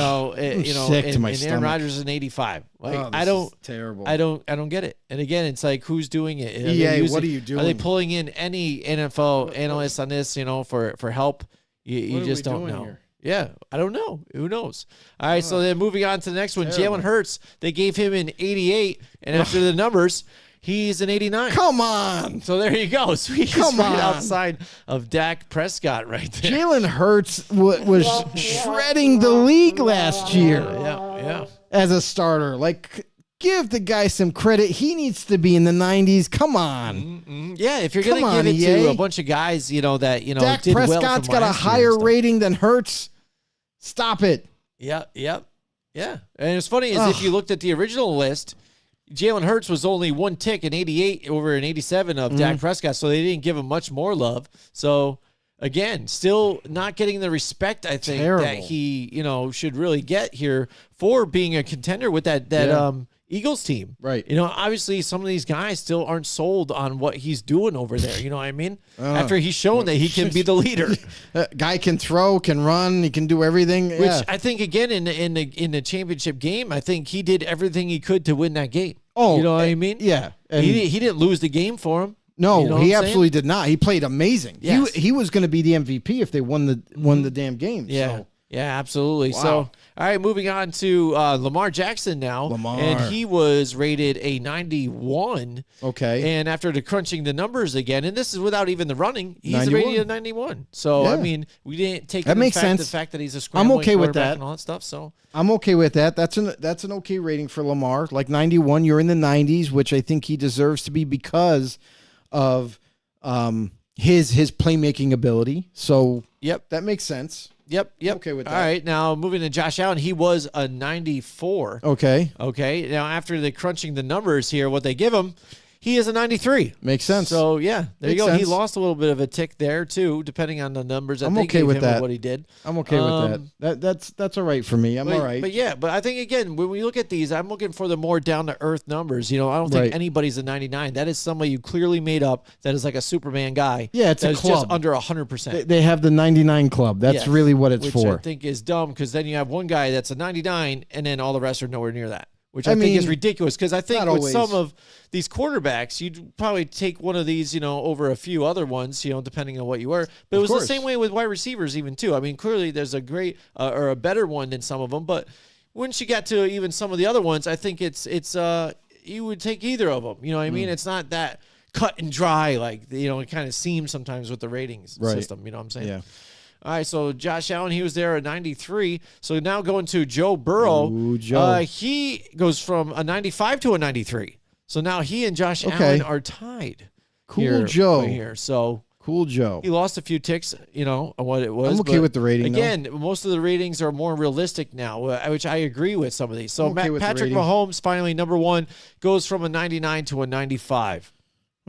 sick to my and Aaron stomach. Rodgers is an 85. Like Oh, I this don't. is terrible. I don't get it. And again, it's like who's doing it? Are they EA, what are you Are they doing? pulling in any NFL analysts on this? For help? You What are just we don't doing know. here? Yeah, I don't know. Who knows? All right, so then moving on to the next one, Jalen Hurts. They gave him an 88, and after the numbers, he's an 89. Come on. So there you go. So he's Come right on. outside of Dak Prescott right there. Jalen Hurts was shredding the league last year Yeah. as a starter. Like, give the guy some credit. He needs to be in the 90s. Come on. Yeah, if you're Come going on, to give it EA. to a bunch of guys, that, Dak did well from Prescott's got a last year higher and stuff. rating than Hurts. Stop it. Yeah. And it's funny is if you looked at the original list, Jalen Hurts was only one tick, an 88 over an 87 of Dak Prescott, so they didn't give him much more love. So, again, still not getting the respect, I think, Terrible. that he, should really get here for being a contender with that Eagles team. Right. Obviously some of these guys still aren't sold on what he's doing over there. You know what I mean? After he's shown that he can be the leader. Guy can throw, can run, he can do everything. Which I think again in the championship game, I think he did everything he could to win that game. Oh, you know what I mean? Yeah. And He didn't lose the game for him. no, You know what he I'm absolutely saying? did not. He played amazing. Yes. He was going to be the MVP if they won the damn game. Yeah. So. Yeah, absolutely. Wow. So, all right, moving on to Lamar Jackson now. Lamar. And he was rated a 91. Okay. And after the crunching the numbers again, and this is without even the running, he's 91. rated a 91. So, Yeah. I mean, we didn't take That into makes fact the sense. fact that he's a scrambling okay with quarterback that. and all that stuff. So, I'm okay with that. That's an okay rating for Lamar. Like 91, you're in the 90s, which I think he deserves to be because of his playmaking ability. So yep. that makes sense. Yep. Okay with that. All right, now moving to Josh Allen, he was a 94. Okay. Okay, now after the crunching the numbers here, what they give him, he is a 93. Makes sense. So yeah, there you Makes go. He sense. lost a little bit of a tick there too, depending on the numbers that I'm they okay gave with him that. of what he did. I'm okay with that. That's all right for me. I'm all right. But yeah, but I think again, when we look at these, I'm looking for the more down to earth numbers. I don't think Right. anybody's a 99. That is somebody you clearly made up. That is like a Superman guy. Yeah, it's a that's club. just under 100%. They have the 99 club. That's Yes, really what it's which for. I think is dumb because then you have one guy that's a 99 and then all the rest are nowhere near that, which I, I think is mean, ridiculous because I think not with always. some of these quarterbacks, you'd probably take one of these, over a few other ones, depending on what you were. But it was course. the same way with wide receivers even too. I mean, clearly there's a great or a better one than some of them, but once you get to even some of the other ones, I think it's you would take either of them. You know what I mean? It's not that cut and dry like it kind of seems sometimes with the ratings Right. system. You know what I'm saying? Yeah. All right, so Josh Allen, he was there at 93. So now going to Joe Burrow. Ooh, Joe. He goes from a 95 to a 93. So now he and Josh Okay. Allen are tied. Cool here, Joe. right here. So Cool Joe. he lost a few ticks, on what it was. I'm okay but with the rating, though. Again, most of the ratings are more realistic now, which I agree with some of these. So I'm okay with the Patrick rating. Mahomes, finally, number one, goes from a 99 to a 95.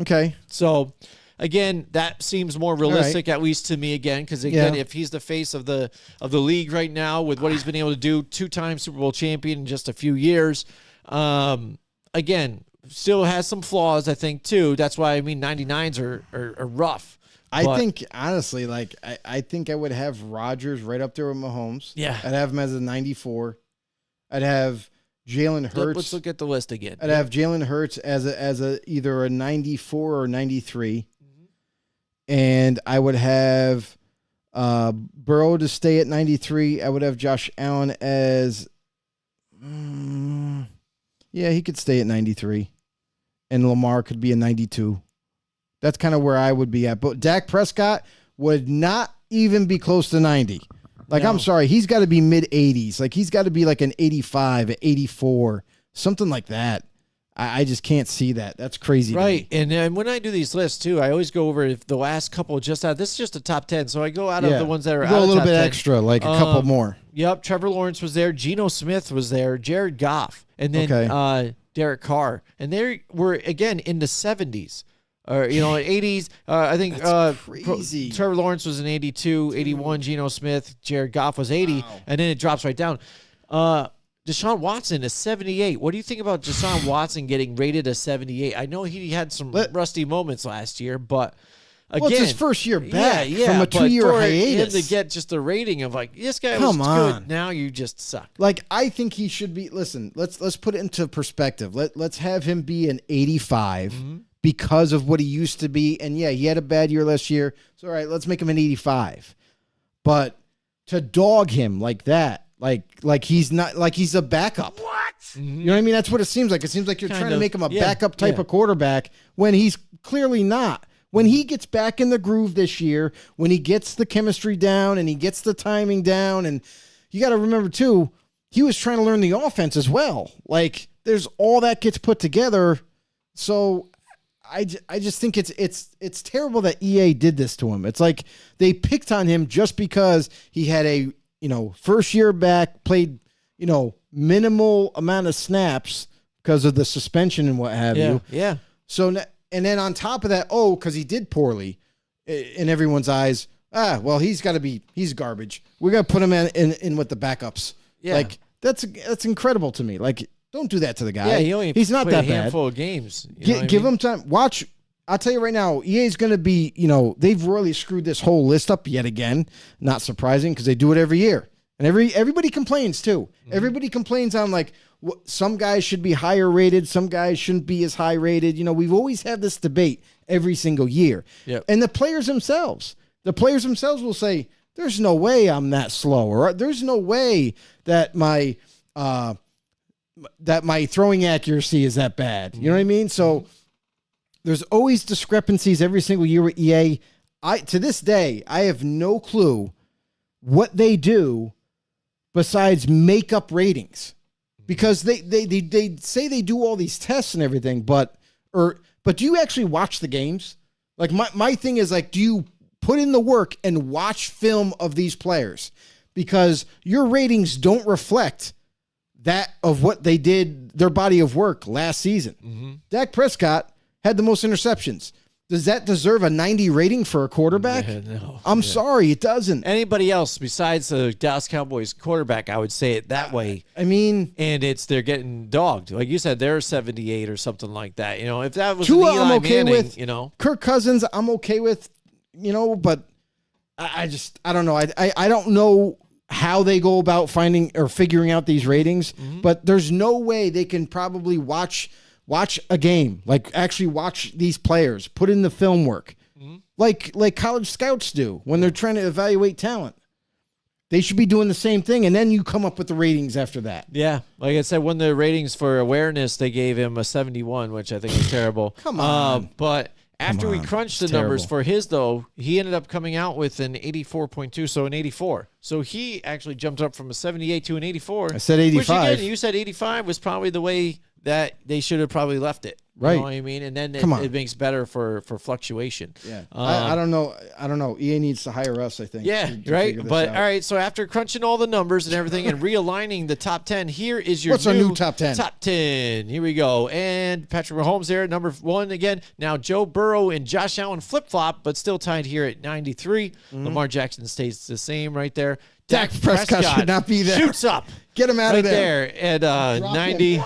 Okay. So, again, that seems more realistic, at least to me. Again, because again, if he's the face of the league right now with what he's been able to do, 2-time Super Bowl champion in just a few years, again, still has some flaws, I think, too. That's why, I mean, 99s are rough. I think, honestly, like, I think I would have Rodgers right up there with Mahomes. Yeah. I'd have him as a 94. I'd have Jalen Hurts. Let's look at the list again. I'd have Jalen Hurts as a either a 94 or 93. And I would have Burrow to stay at 93. I would have Josh Allen as, he could stay at 93. And Lamar could be a 92. That's kind of where I would be at. But Dak Prescott would not even be close to 90. Like, no. I'm sorry, he's got to be mid-80s. Like, he's got to be like an 85, 84, something like that. I just can't see that. That's crazy. Right. And when I do these lists, too, I always go over the last couple just out. This is just a top 10. So I go out of the ones that are out of the top 10. Go a little bit extra, like a couple more. Yep. Trevor Lawrence was there. Geno Smith was there. Jared Goff. And then Derek Carr. And they were, again, in the 70s. Or, 80s. I think crazy. Trevor Lawrence was in 82, 81. Geno Smith. Jared Goff was 80. Wow. And then it drops right down. Deshaun Watson is 78. What do you think about Deshaun Watson getting rated a 78? I know he had some rusty moments last year, but again, it's his first year back from a 2-year hiatus. Him to get just a rating of like, this guy was good, now you just suck. Like, I think he should be, listen, let's put it into perspective. Let's have him be an 85 because of what he used to be. And he had a bad year last year. So, all right, let's make him an 85. But to dog him like that, like he's not, like he's a backup. What? You know what I mean? That's what it seems like. It seems like you're trying to make him a backup type of quarterback when he's clearly not. When he gets back in the groove this year, when he gets the chemistry down and he gets the timing down, and you got to remember too, he was trying to learn the offense as well. Like, there's all that gets put together. So I just think it's terrible that EA did this to him. It's like they picked on him just because he had a first year back, played, minimal amount of snaps because of the suspension and what have you. Yeah. So, and then on top of that, because he did poorly in everyone's eyes. He's garbage. We're going to put him in with the backups. Yeah. Like, that's incredible to me. Like, don't do that to the guy. Yeah, he's not that bad. Handful of games. Give him time. Watch. I'll tell you right now, EA's going to be, they've really screwed this whole list up yet again. Not surprising because they do it every year. And everybody complains too. Mm-hmm. Everybody complains on like, some guys should be higher rated. Some guys shouldn't be as high rated. We've always had this debate every single year. Yep. And the players themselves will say, there's no way I'm that slow. Or there's no way that my throwing accuracy is that bad. You know what I mean? So there's always discrepancies every single year with EA. To this day, I have no clue what they do besides make up ratings, because they say they do all these tests and everything, but do you actually watch the games? Like my thing is like, do you put in the work and watch film of these players? Because your ratings don't reflect that of what they did, their body of work last season. Mm-hmm. Dak Prescott had the most interceptions. Does that deserve a 90 rating for a quarterback? No. I'm sorry, it doesn't. Anybody else besides the Dallas Cowboys quarterback, I would say it that way. I mean, and they're getting dogged. Like you said, they're 78 or something like that. If that was Tua, Eli I'm okay Manning, with. Kirk Cousins, I'm okay with. But I don't know. I don't know how they go about finding or figuring out these ratings. Mm-hmm. But there's no way they can probably watch a game, like actually watch these players, put in the film work, like college scouts do when they're trying to evaluate talent. They should be doing the same thing, and then you come up with the ratings after that. Yeah, like I said, when the ratings for awareness, they gave him a 71, which I think is terrible. Come on. But after we crunched the numbers for his, though, he ended up coming out with an 84.2, so an 84. So he actually jumped up from a 78 to an 84. I said 85. Which, again, you said 85 was probably the way that they should have probably left it. Right. You know what I mean? And then it makes better for fluctuation. Yeah. I don't know. EA needs to hire us, I think. Yeah, right. But all right, so after crunching all the numbers and everything and realigning the top 10, here is your our new top 10? Top 10. Here we go. And Patrick Mahomes there at number 1 again. Now Joe Burrow and Josh Allen flip-flop, but still tied here at 93. Lamar Jackson stays the same right there. Dak Prescott should not be there. Shoots up. Get him out right of there. Right there at 90.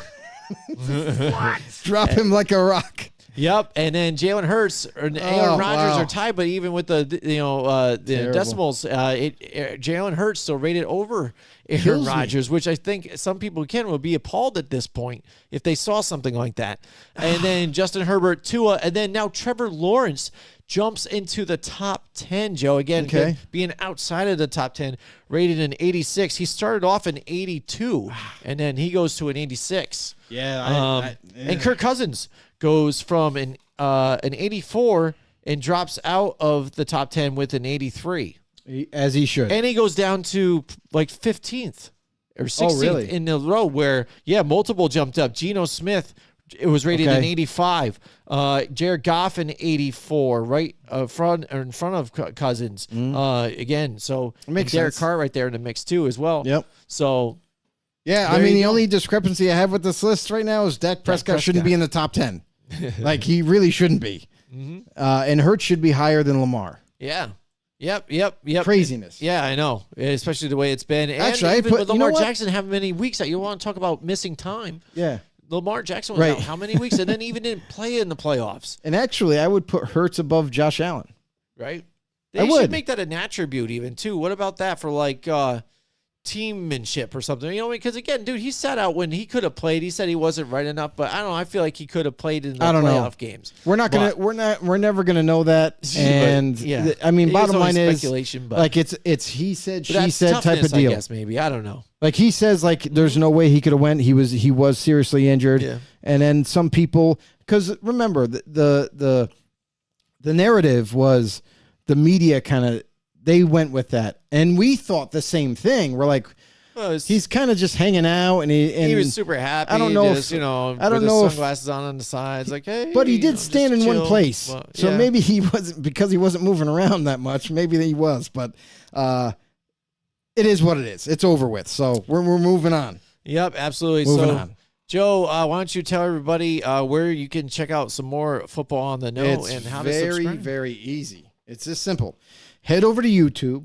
Drop him like a rock. Yep, and then Jalen Hurts and Aaron Rodgers are tied, but even with the decimals, Jalen Hurts still rated over Aaron Rodgers, which I think some people would be appalled at this point if they saw something like that. And then Justin Herbert, Tua, and then now Trevor Lawrence jumps into the top 10, Joe. Again, being outside of the top 10, rated an 86. He started off an 82, and then he goes to an 86. Yeah. And Kirk Cousins goes from an 84 and drops out of the top 10 with an 83. As he should. And he goes down to like 15th or 16th in a row where, multiple jumped up. Geno Smith, it was rated an 85. Jared Goff an 84, right in front of Cousins. Again, so Derek Carr right there in the mix too as well. Yep. So yeah, I mean the only discrepancy I have with this list right now is Dak Prescott shouldn't be in the top 10. Like he really shouldn't be. And Hurts should be higher than Lamar. Yeah. Yep. Craziness. Yeah, I know. Especially the way it's been. And actually, even with Lamar Jackson having many weeks out, you want to talk about missing time. Yeah. Lamar Jackson was out how many weeks and then even didn't play in the playoffs. And actually, I would put Hurts above Josh Allen. Right? They should make that an attribute even, too. What about that for, like, teammanship or something? You know, because, again, dude, he sat out when he could have played. He said he wasn't right enough, but I don't know. I feel like he could have played in the playoff games. We're never going to know that. And, I mean, bottom line is, speculation, but like, it's he said, she said type of deal. I guess, maybe. I don't know. Like he says, like there's no way he could have went. He was seriously injured, and then some people, because remember the narrative was the media kind of they went with that, and we thought the same thing. We're like, he's kind of just hanging out, and he was super happy. I don't know just, if I don't know sunglasses on the sides, like hey. But he did stand in one place, so maybe he wasn't because he wasn't moving around that much. Maybe he was, but. It is what it is. It's over with. So we're moving on. Yep, absolutely. Moving on. Joe, why don't you tell everybody where you can check out some more Football on the Know and how to subscribe? It's very easy. It's just simple. Head over to YouTube,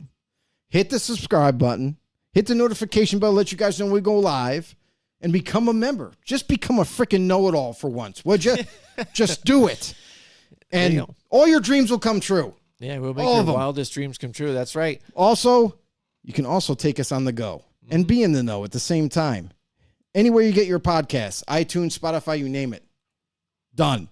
hit the subscribe button, hit the notification bell, let you guys know when we go live, and become a member. Just become a freaking know-it-all for once, would you? Just do it. And all your dreams will come true. Yeah, we'll make your wildest dreams come true. That's right. Also, you can also take us on the go and be in the know at the same time. Anywhere you get your podcasts, iTunes, Spotify, you name it. Done.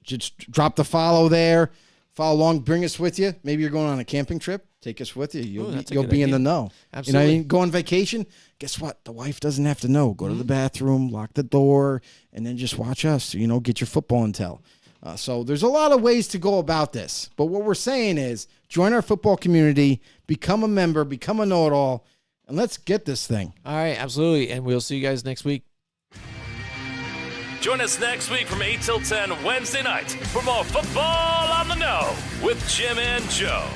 Just drop the follow there. Follow along. Bring us with you. Maybe you're going on a camping trip. Take us with you. You'll be in the know. Absolutely. You know, go on vacation. Guess what? The wife doesn't have to know. Go to the bathroom, lock the door, and then just watch us. Get your football intel. So there's a lot of ways to go about this. But what we're saying is join our football community, become a member, become a know-it-all, and let's get this thing. All right, absolutely. And we'll see you guys next week. Join us next week from 8 till 10 Wednesday night for more Football on the Know with Jim and Joe.